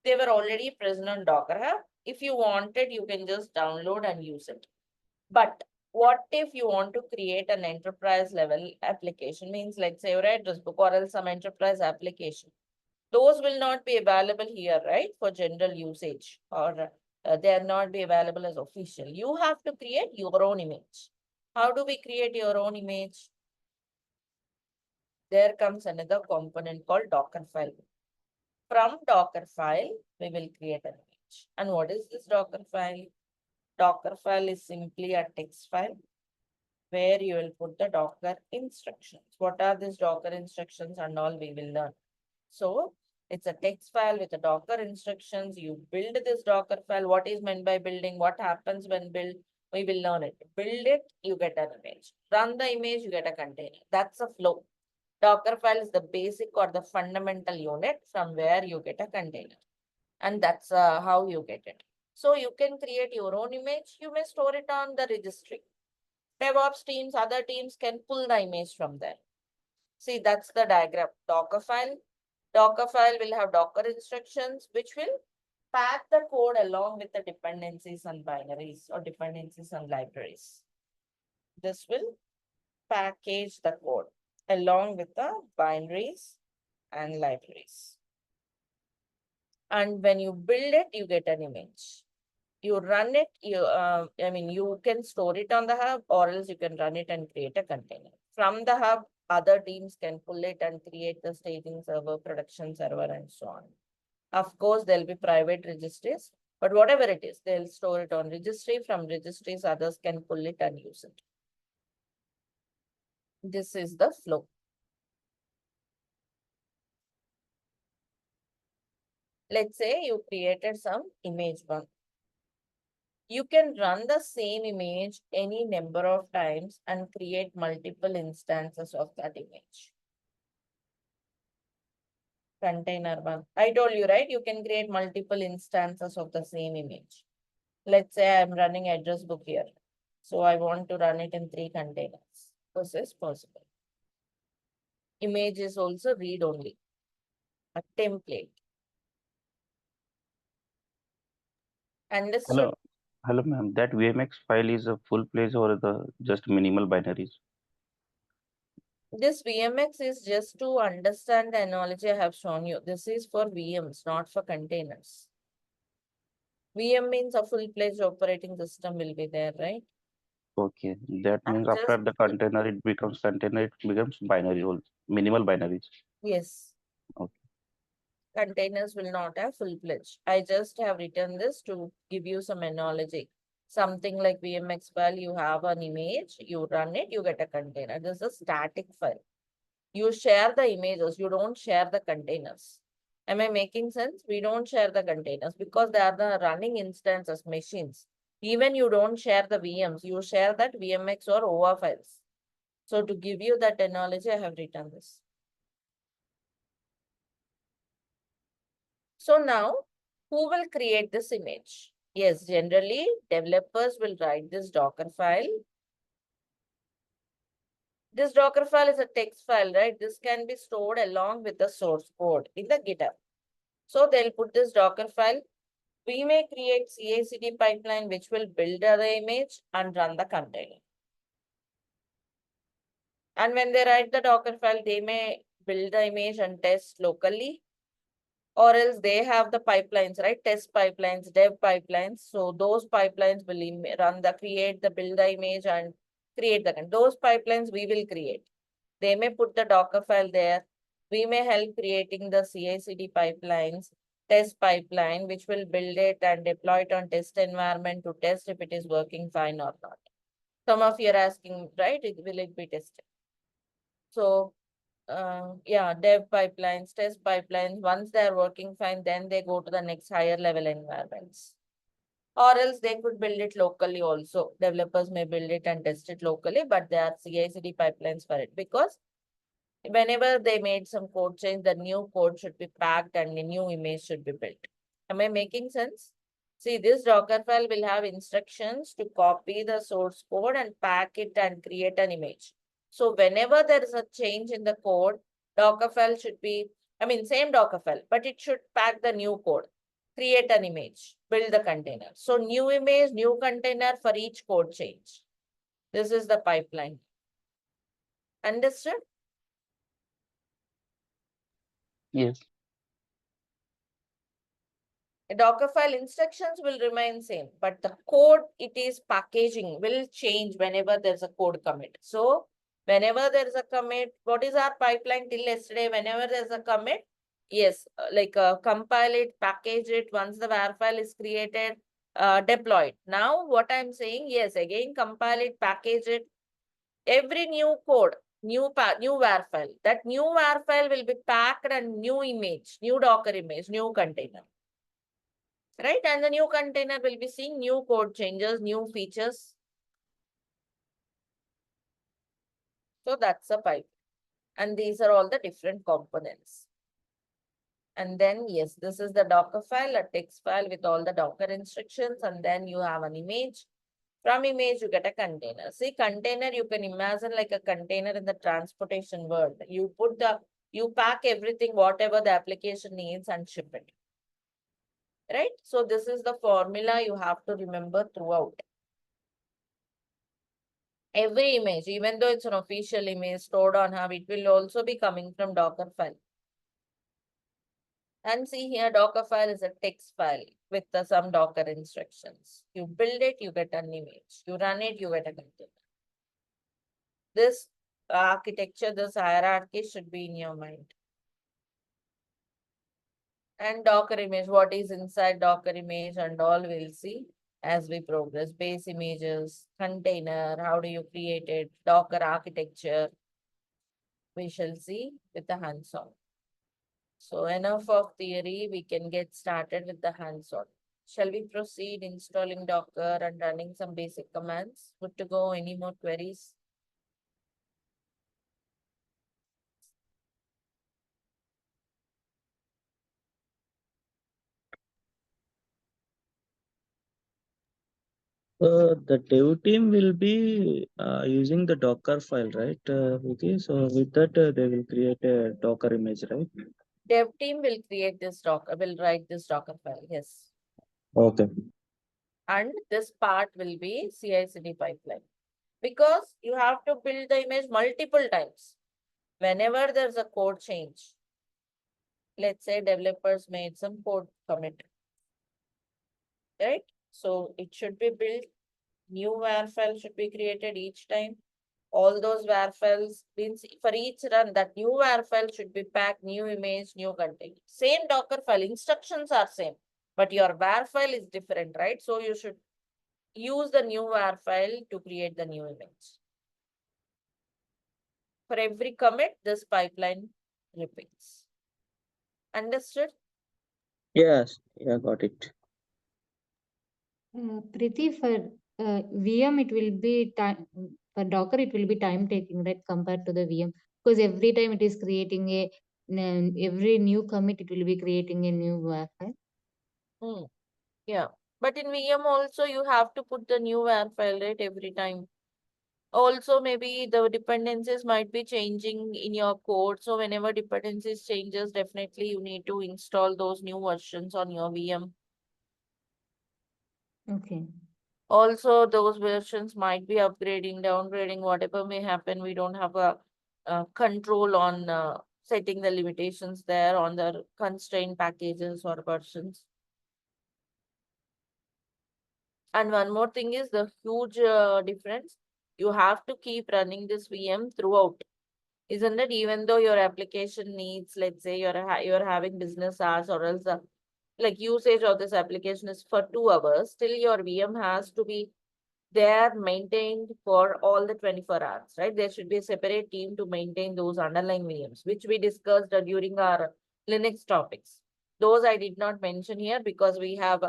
Speaker 1: They were already present on Docker Hub. If you wanted, you can just download and use it. But what if you want to create an enterprise level application? Means, let's say your address book or else some enterprise application. Those will not be available here, right? For general usage, or they are not be available as official. You have to create your own image. How do we create your own image? There comes another component called Docker file. From Docker file, we will create an image. And what is this Docker file? Docker file is simply a text file where you will put the Docker instructions. What are these Docker instructions and all we will learn. So it's a text file with the Docker instructions. You build this Docker file. What is meant by building? What happens when build? We will learn it. Build it, you get an image. Run the image, you get a container. That's a flow. Docker file is the basic or the fundamental unit from where you get a container. And that's how you get it. So you can create your own image. You may store it on the registry. DevOps teams, other teams can pull the image from there. See, that's the diagram. Docker file. Docker file will have Docker instructions, which will pack the code along with the dependencies and binaries or dependencies and libraries. This will package the code along with the binaries and libraries. And when you build it, you get an image. You run it, you can store it on the hub, or else you can run it and create a container. From the hub, other teams can pull it and create the staging server, production server, and so on. Of course, there'll be private registries, but whatever it is, they'll store it on registry. From registries, others can pull it and use it. This is the flow. Let's say you created some image one. You can run the same image any number of times and create multiple instances of that image. Container one. I told you, right? You can create multiple instances of the same image. Let's say I'm running address book here. So I want to run it in 3 containers. This is possible. Image is also read only. A template. Understood?
Speaker 6: Hello, ma'am. That VMX file is a full page or the just minimal binaries?
Speaker 1: This VMX is just to understand the analogy I have shown you. This is for VMs, not for containers. VM means a full-fledged operating system will be there, right?
Speaker 6: Okay, that means after the container, it becomes binary, minimal binaries.
Speaker 1: Yes.
Speaker 6: Okay.
Speaker 1: Containers will not have full-fledged. I just have written this to give you some analogy. Something like VMX file, you have an image, you run it, you get a container. This is a static file. You share the images, you don't share the containers. Am I making sense? We don't share the containers because they are the running instances, machines. Even you don't share the VMs, you share that VMX or OA files. So to give you that analogy, I have written this. So now, who will create this image? Yes, generally, developers will write this Docker file. This Docker file is a text file, right? This can be stored along with the source code in the GitHub. So they'll put this Docker file. We may create CI/CD pipeline, which will build the image and run the container. And when they write the Docker file, they may build the image and test locally, or else they have the pipelines, right? Test pipelines, dev pipelines. So those pipelines will run the create, the build the image and create the, those pipelines we will create. They may put the Docker file there. We may help creating the CI/CD pipelines, test pipeline, which will build it and deploy it on test environment to test if it is working fine or not. Some of you are asking, right? Will it be tested? So yeah, dev pipelines, test pipelines, once they're working fine, then they go to the next higher level environments. Or else they could build it locally also. Developers may build it and test it locally, but there are CI/CD pipelines for it, because whenever they made some code change, the new code should be packed and the new image should be built. Am I making sense? See, this Docker file will have instructions to copy the source code and pack it and create an image. So whenever there is a change in the code, Docker file should be, same Docker file, but it should pack the new code, create an image, build the container. So new image, new container for each code change. This is the pipeline. Understood?
Speaker 6: Yes.
Speaker 1: Docker file instructions will remain same, but the code it is packaging will change whenever there's a code commit. So whenever there is a commit, what is our pipeline till yesterday? Whenever there's a commit, yes, compile it, package it. Once the var file is created, deploy it. Now what I'm saying, yes, again compile it, package it. Every new code, new var file. That new var file will be packed and new image, new Docker image, new container. Right? And the new container will be seeing new code changes, new features. So that's a pipe. And these are all the different components. And then, yes, this is the Docker file, a text file with all the Docker instructions. And then you have an image. From image, you get a container. See, container, you can imagine like a container in the transportation world. You pack everything, whatever the application needs, and ship it. Right? So this is the formula you have to remember throughout. Every image, even though it's an official image stored on Hub, it will also be coming from Docker file. And see here, Docker file is a text file with some Docker instructions. You build it, you get an image. You run it, you get a container. This architecture, this hierarchy should be in your mind. And Docker image, what is inside Docker image and all we'll see as we progress. Base images, container, how do you create it, Docker architecture, we shall see with the hands-on. So enough of theory, we can get started with the hands-on. Shall we proceed installing Docker and running some basic commands? Good to go, any more queries?
Speaker 5: The dev team will be using the Docker file, right? Okay, so with that they will create a Docker image, right?
Speaker 1: Dev team will create this Docker, will write this Docker file, yes.
Speaker 5: Okay.
Speaker 1: And this part will be CI/CD pipeline. Because you have to build the image multiple times. Whenever there's a code change, let's say developers made some code commit, right? So it should be built, new var file should be created each time. All those var files means for each run, that new var file should be packed, new image, new container. Same Docker file, instructions are same, but your var file is different, right? So you should use the new var file to create the new image. For every commit, this pipeline repeats. Understood?
Speaker 5: Yes, yeah, got it.
Speaker 4: Priti, for VM, it will be For Docker, it will be time taking, right, compared to the VM, because every time it is creating every new commit, it will be creating a new file.
Speaker 1: Yeah, but in VM also you have to put the new WAR file, right, every time. Also, maybe the dependencies might be changing in your code. So whenever dependencies changes, definitely you need to install those new versions on your VM.
Speaker 4: Okay.
Speaker 1: Also, those versions might be upgrading, downgrading, whatever may happen. We don't have a control on setting the limitations there on the constraint packages or versions. And one more thing is the huge difference. You have to keep running this VM throughout. Isn't it? Even though your application needs, let's say you're having business hours, or else like usage of this application is for 2 hours, still your VM has to be there maintained for all the 24 hours, right? There should be a separate team to maintain those underlying VMs, which we discussed during our Linux topics. Those I did not mention here because we have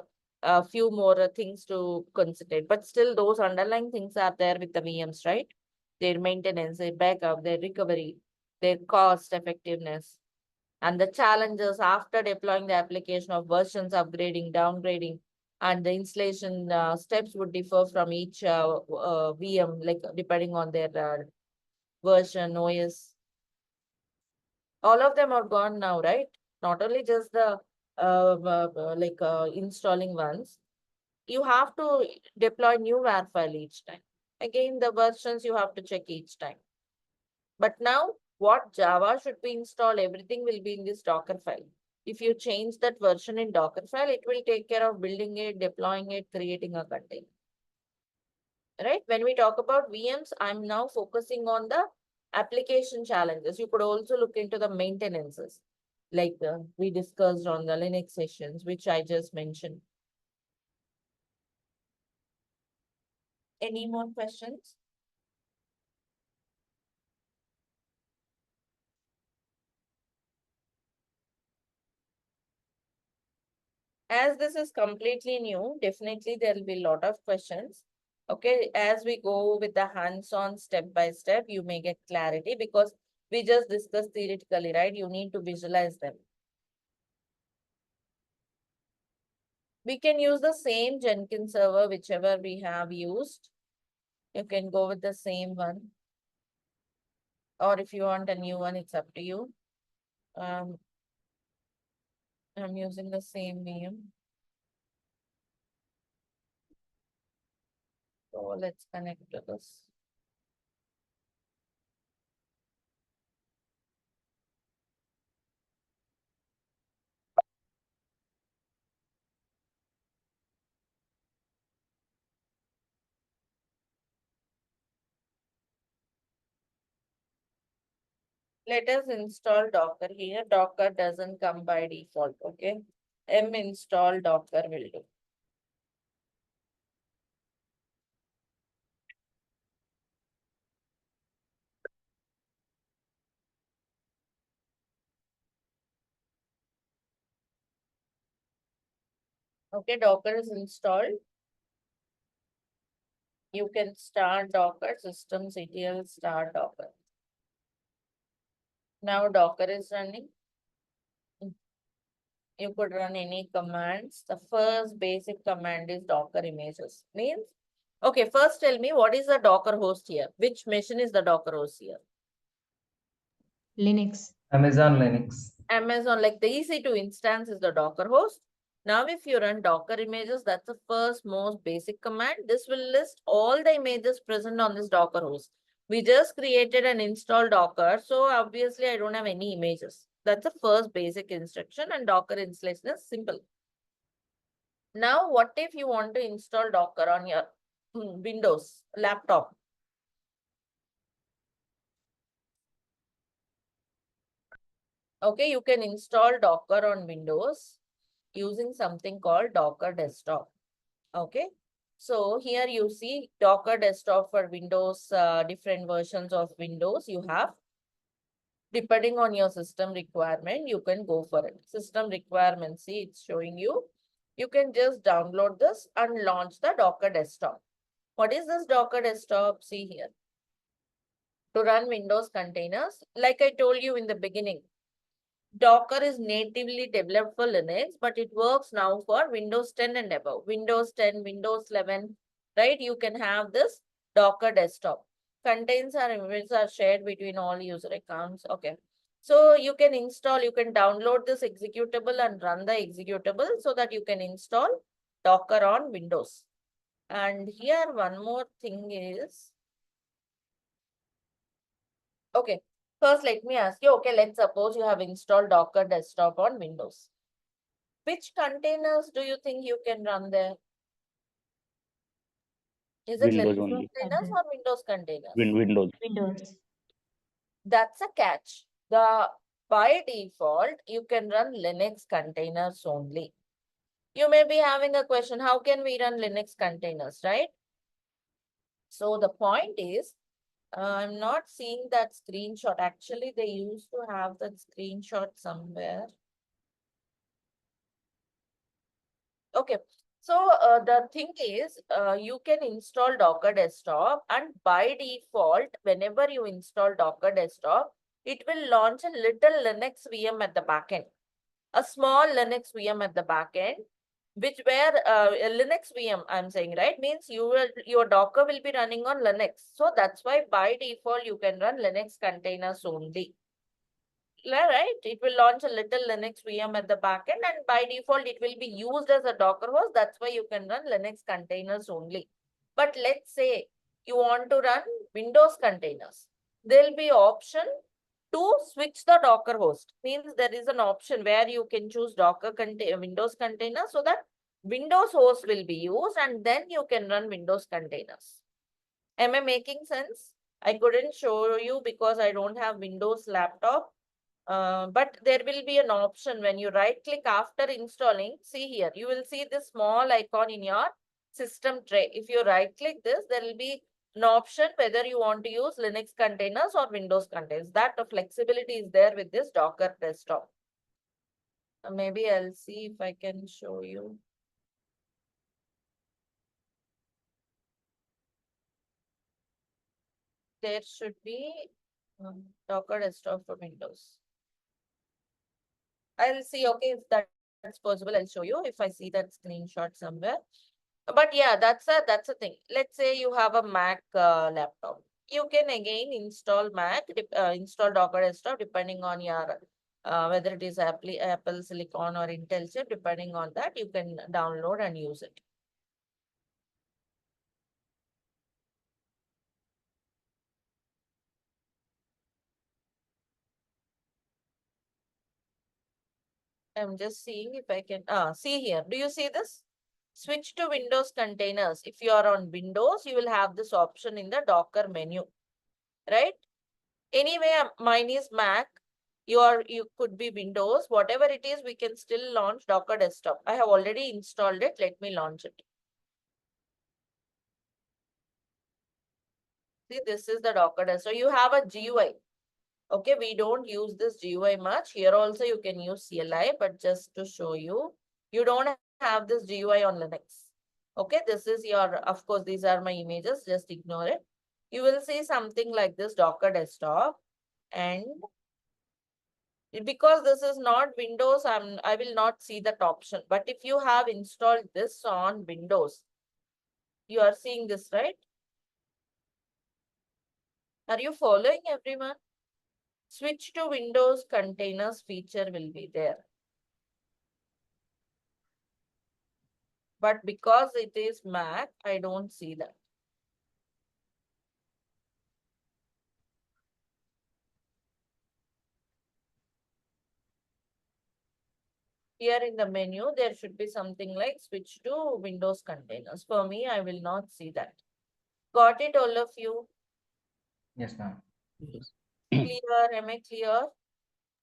Speaker 1: a few more things to consider, but still those underlying things are there with the VMs, right? Their maintenance, their backup, their recovery, their cost effectiveness, and the challenges after deploying the application of versions upgrading, downgrading, and the installation steps would differ from each VM, like depending on their version, OS. All of them are gone now, right? Not only just the installing ones. You have to deploy new WAR file each time. Again, the versions you have to check each time. But now, what Java should be installed, everything will be in this Docker file. If you change that version in Docker file, it will take care of building it, deploying it, creating a container. Right? When we talk about VMs, I'm now focusing on the application challenges. You could also look into the maintenances, like we discussed on the Linux sessions, which I just mentioned. Any more questions? As this is completely new, definitely there will be a lot of questions. Okay, as we go with the hands-on step by step, you may get clarity because we just discussed theoretically, right? You need to visualize them. We can use the same Jenkins server, whichever we have used. You can go with the same one. Or if you want a new one, it's up to you. I'm using the same VM. So let's connect to this. Let us install Docker here. Docker doesn't come by default, okay? Install Docker will do. Okay, Docker is installed. You can start Docker systemctl start Docker. Now Docker is running. You could run any commands. The first basic command is Docker images. Means, okay, first tell me what is the Docker host here? Which machine is the Docker host here?
Speaker 4: Linux.
Speaker 7: Amazon Linux.
Speaker 1: Amazon, like the EC2 instance is the Docker host. Now, if you run Docker images, that's the first most basic command. This will list all the images present on this Docker host. We just created and installed Docker, so obviously I don't have any images. That's the first basic instruction, and Docker installation is simple. Now, what if you want to install Docker on your Windows laptop? Okay, you can install Docker on Windows using something called Docker Desktop. Okay, so here you see Docker Desktop for Windows, different versions of Windows you have. Depending on your system requirement, you can go for it. System requirements, see, it's showing you. You can just download this and launch the Docker Desktop. What is this Docker Desktop? See here. to run Windows containers. Like I told you in the beginning, Docker is natively developed for Linux, but it works now for Windows 10 and above. Windows 10, Windows 11, right? You can have this Docker desktop. Contains or images are shared between all user accounts. Okay. So you can install, you can download this executable and run the executable so that you can install Docker on Windows. And here one more thing is, okay, first let me ask you, okay, let's suppose you have installed Docker desktop on Windows. Which containers do you think you can run there? Is it
Speaker 6: Windows
Speaker 1: Linux
Speaker 6: only.
Speaker 1: containers or Windows containers?
Speaker 6: Windows.
Speaker 4: Windows.
Speaker 1: That's a catch. By default, you can run Linux containers only. You may be having a question, how can we run Linux containers, right? So the point is, I'm not seeing that screenshot. Actually, they used to have that screenshot somewhere. Okay. So the thing is, you can install Docker Desktop, and by default, whenever you install Docker Desktop, it will launch a little Linux VM at the backend, a small Linux VM at the backend, which where a Linux VM, I'm saying, right, means your Docker will be running on Linux. So that's why by default, you can run Linux containers only. Right? It will launch a little Linux VM at the backend, and by default, it will be used as a Docker host. That's why you can run Linux containers only. But let's say you want to run Windows containers. There'll be option to switch the Docker host. Means there is an option where you can choose Windows container so that Windows host will be used, and then you can run Windows containers. Am I making sense? I couldn't show you because I don't have Windows laptop. But there will be an option when you right click after installing. See here, you will see this small icon in your system tray. If you right click this, there will be an option whether you want to use Linux containers or Windows containers. That flexibility is there with this Docker desktop. Maybe I'll see if I can show you. There should be Docker desktop for Windows. I'll see, okay, if that's possible, I'll show you if I see that screenshot somewhere. But yeah, that's a thing. Let's say you have a Mac laptop. You can again install install Docker Desktop depending on your whether it is Apple Silicon or Intel chip. Depending on that, you can download and use it. I'm just seeing if I can see here. Do you see this? Switch to Windows containers. If you are on Windows, you will have this option in the Docker menu, right? Anyway, mine is Mac. You could be Windows. Whatever it is, we can still launch Docker Desktop. I have already installed it. Let me launch it. See, this is the Docker Desktop. You have a GUI. Okay, we don't use this GUI much. Here also you can use CLI, but just to show you, you don't have this GUI on Linux. Okay, this is your, of course, these are my images. Just ignore it. You will see something like this Docker Desktop, and because this is not Windows, I will not see that option. But if you have installed this on Windows, you are seeing this, right? Are you following, everyone? Switch to Windows containers feature will be there. But because it is Mac, I don't see that. Here in the menu, there should be something like switch to Windows containers. For me, I will not see that. Got it, all of you?
Speaker 7: Yes, ma'am.
Speaker 5: Yes.
Speaker 1: Clear? Am I clear?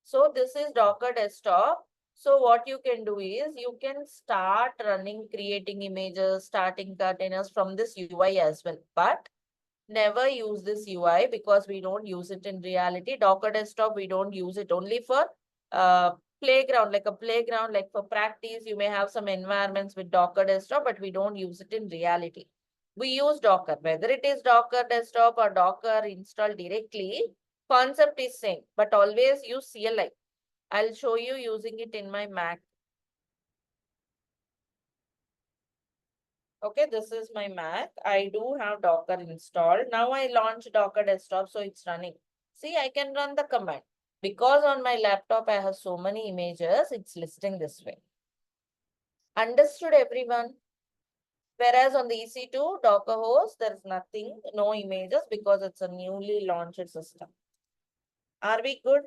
Speaker 1: So this is Docker Desktop. So what you can do is you can start running, creating images, starting containers from this UI as well. But never use this UI because we don't use it in reality. Docker Desktop, we don't use it only for playground, like a playground, like for practice. You may have some environments with Docker Desktop, but we don't use it in reality. We use Docker, whether it is Docker desktop or Docker installed directly, concept is same, but always use CLI. I'll show you using it in my Mac. Okay, this is my Mac. I do have Docker installed. Now I launch Docker desktop, so it's running. See, I can run the command. Because on my laptop I have so many images, it's listing this way. Understood, everyone? Whereas on the EC2 Docker host, there's nothing, no images because it's a newly launched system. Are we good?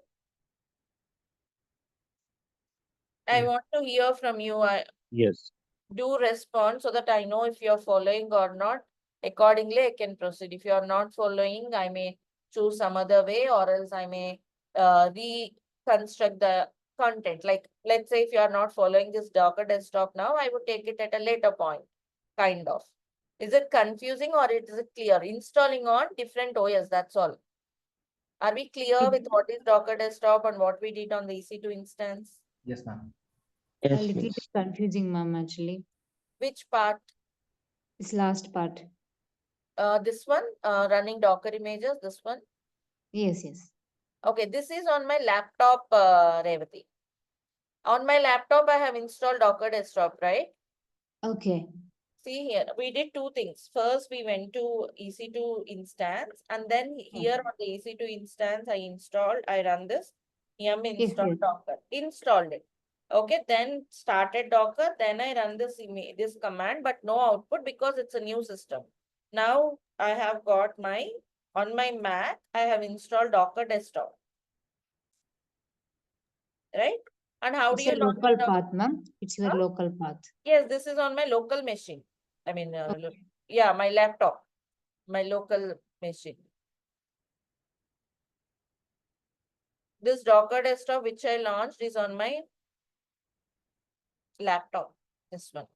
Speaker 1: I
Speaker 5: Yes.
Speaker 1: want to hear from you.
Speaker 5: Yes.
Speaker 1: Do respond so that I know if you're following or not. Accordingly, I can proceed. If you're not following, I may choose some other way, or else I may reconstruct the content. Like, let's say if you are not following this Docker desktop now, I would take it at a later point, kind of. Is it confusing or is it clear? Installing on different OS, that's all. Are we clear with what is Docker desktop and what we did on the EC2 instance?
Speaker 7: Yes, ma'am.
Speaker 4: A
Speaker 5: Yes,
Speaker 4: little
Speaker 5: yes.
Speaker 4: bit confusing, ma'am, actually.
Speaker 1: Which part?
Speaker 4: This last part.
Speaker 1: This one, running Docker images, this one.
Speaker 4: Yes, yes.
Speaker 1: Okay, this is on my laptop, Revati. On my laptop, I have installed Docker desktop, right?
Speaker 4: Okay.
Speaker 1: See here, we did two things. First, we went to EC2 instance, and then here on the EC2 instance, I run this yum
Speaker 4: Yes,
Speaker 1: install
Speaker 4: yes.
Speaker 1: Docker, installed it. Okay, then started Docker, then I run this command, but no output because it's a new system. Now I have got on my Mac, I have installed Docker desktop, right? And how do
Speaker 4: It's a
Speaker 1: you launch
Speaker 4: local
Speaker 1: the,
Speaker 4: path, ma'am. It's a
Speaker 1: huh?
Speaker 4: local path.
Speaker 1: Yes, this is on my local machine. I mean,
Speaker 4: Okay.
Speaker 1: yeah, my laptop, my local machine. This Docker desktop which I launched is on my laptop, this one.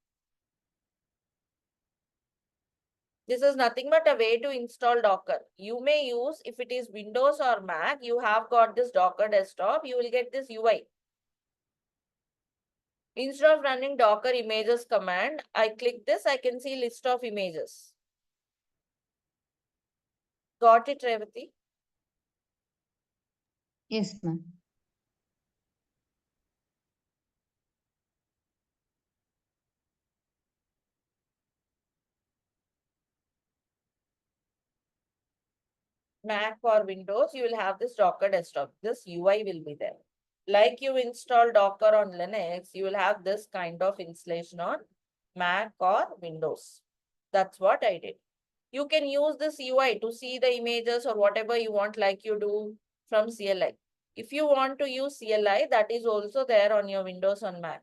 Speaker 1: This is nothing but a way to install Docker. You may use, if it is Windows or Mac, you have got this Docker desktop, you will get this UI. Instead of running Docker images command, I click this, I can see list of images. Got it, Revati?
Speaker 4: Yes, ma'am.
Speaker 1: Mac or Windows, you will have this Docker desktop. This UI will be there. Like you install Docker on Linux, you will have this kind of installation on Mac or Windows. That's what I did. You can use this UI to see the images or whatever you want, like you do from CLI. If you want to use CLI, that is also there on your Windows on Mac.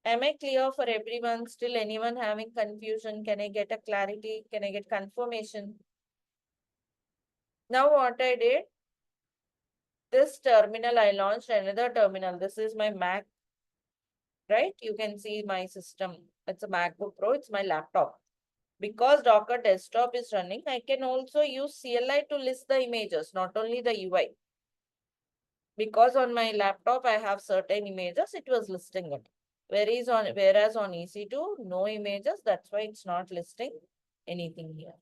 Speaker 1: Am I clear for everyone? Still anyone having confusion? Can I get a clarity? Can I get confirmation? Now what I did, this terminal, I launched another terminal. This is my Mac, right? You can see my system. It's a MacBook Pro. It's my laptop. Because Docker desktop is running, I can also use CLI to list the images, not only the UI. Because on my laptop, I have certain images, it was listing it. Whereas on EC2, no images. That's why it's not listing anything here.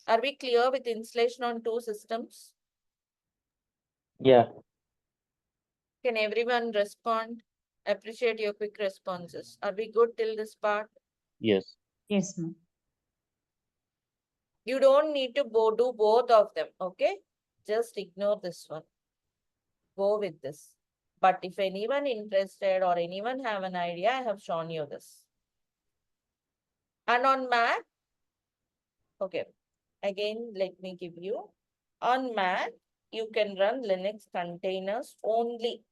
Speaker 1: Are we clear with installation on two systems?
Speaker 5: Yeah.
Speaker 1: Can everyone respond? Appreciate your quick responses. Are we good till this part?
Speaker 5: Yes.
Speaker 4: Yes, ma'am.
Speaker 1: You don't need to do both of them, okay? Just ignore this one. Go with this. But if anyone interested or anyone have an idea, I have shown you this. And on Mac, okay, again, let me give you. On Mac, you can run Linux containers only.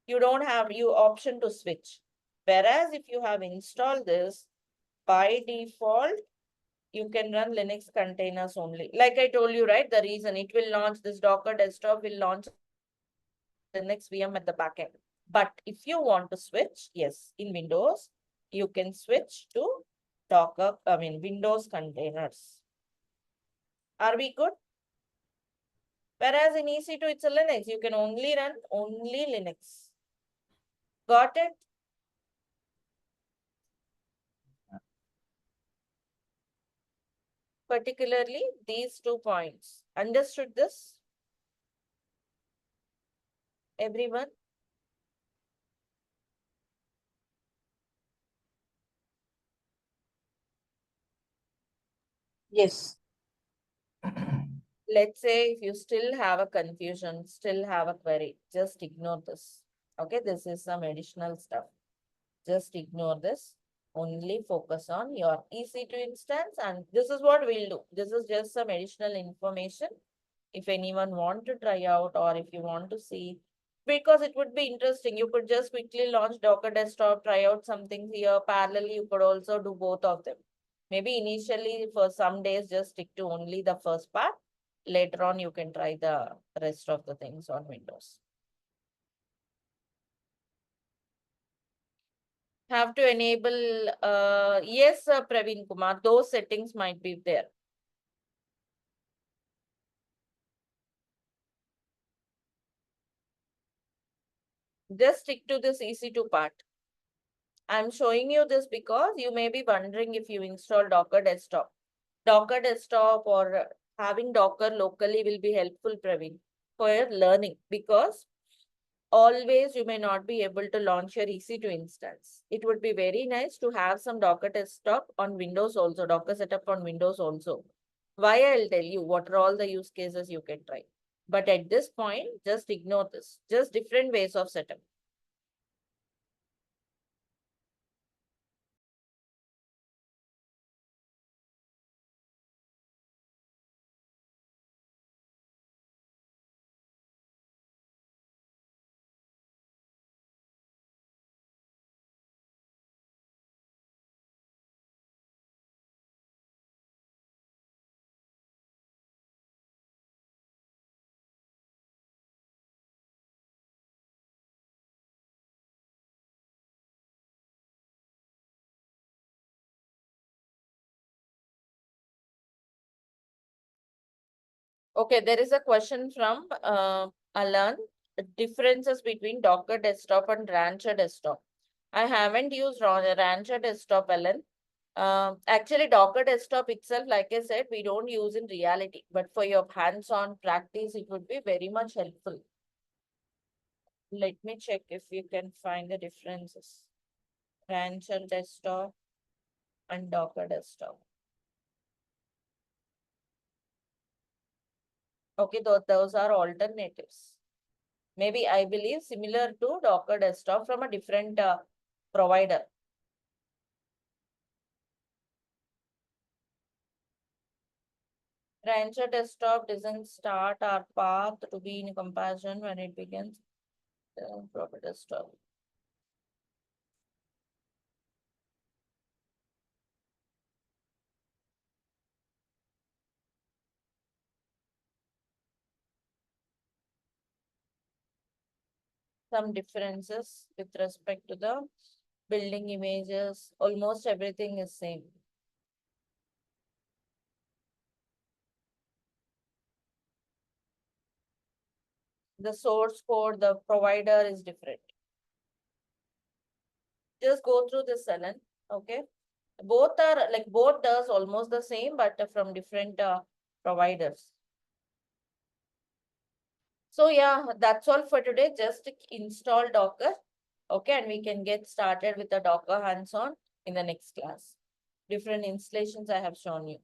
Speaker 1: You don't have you option to switch. Whereas if you have installed this, by default, you can run Linux containers only. Like I told you, right? The reason it will launch this Docker desktop will launch Linux VM at the backend. But if you want to switch, yes, in Windows, you can switch to Windows containers. Are we good? Whereas in EC2, it's a Linux. You can only run only Linux. Got it? particularly these 2 points. Understood this? Everyone?
Speaker 3: Yes.
Speaker 1: Let's say if you still have a confusion, still have a query, just ignore this. Okay, this is some additional stuff. Just ignore this. Only focus on your EC2 instance, and this is what we'll do. This is just some additional information. If anyone want to try out, or if you want to see, because it would be interesting. You could just quickly launch Docker Desktop, try out something here. Parallelly, you could also do both of them. Maybe initially for some days, just stick to only the first part. Later on, you can try the rest of the things on Windows. Have to enable, yes, Praveen Kumar, those settings might be there. Just stick to this EC2 part. I'm showing you this because you may be wondering if you install Docker Desktop. Docker Desktop or having Docker locally will be helpful, Praveen, for your learning, because always you may not be able to launch your EC2 instance. It would be very nice to have some Docker Desktop on Windows also, Docker setup on Windows also. Why, I'll tell you what are all the use cases you can try. But at this point, just ignore this. Just different ways of setup. Okay, there is a question from Alan. Differences between Docker Desktop and Rancher Desktop. I haven't used Rancher Desktop, Alan. Actually, Docker Desktop itself, like I said, we don't use in reality. But for your hands-on practice, it would be very much helpful. Let me check if you can find the differences. Rancher Desktop and Docker Desktop. Okay, those are alternatives. Maybe I believe similar to Docker Desktop from a different provider. Rancher Desktop doesn't start our path to be in comparison when it begins. Proper desktop. Some differences with respect to the building images. Almost everything is same. The source code, the provider is different. Just go through this, Alan. Okay. Both are like both does almost the same, but from different providers. So yeah, that's all for today. Just install Docker. Okay, and we can get started with the Docker hands-on in the next class. Different installations I have shown you.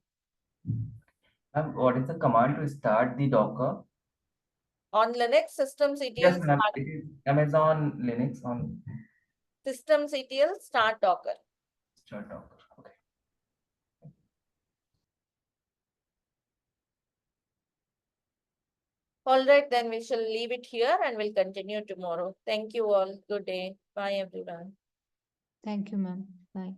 Speaker 7: What is the command to start the Docker?
Speaker 1: On Linux, systemctl
Speaker 7: Yes, ma'am.
Speaker 1: start,
Speaker 7: It is Amazon Linux on
Speaker 1: systemctl start Docker.
Speaker 7: start Docker. Okay.
Speaker 1: All right, then we shall leave it here and we'll continue tomorrow. Thank you all. Good day. Bye, everyone.
Speaker 4: Thank you, ma'am. Bye.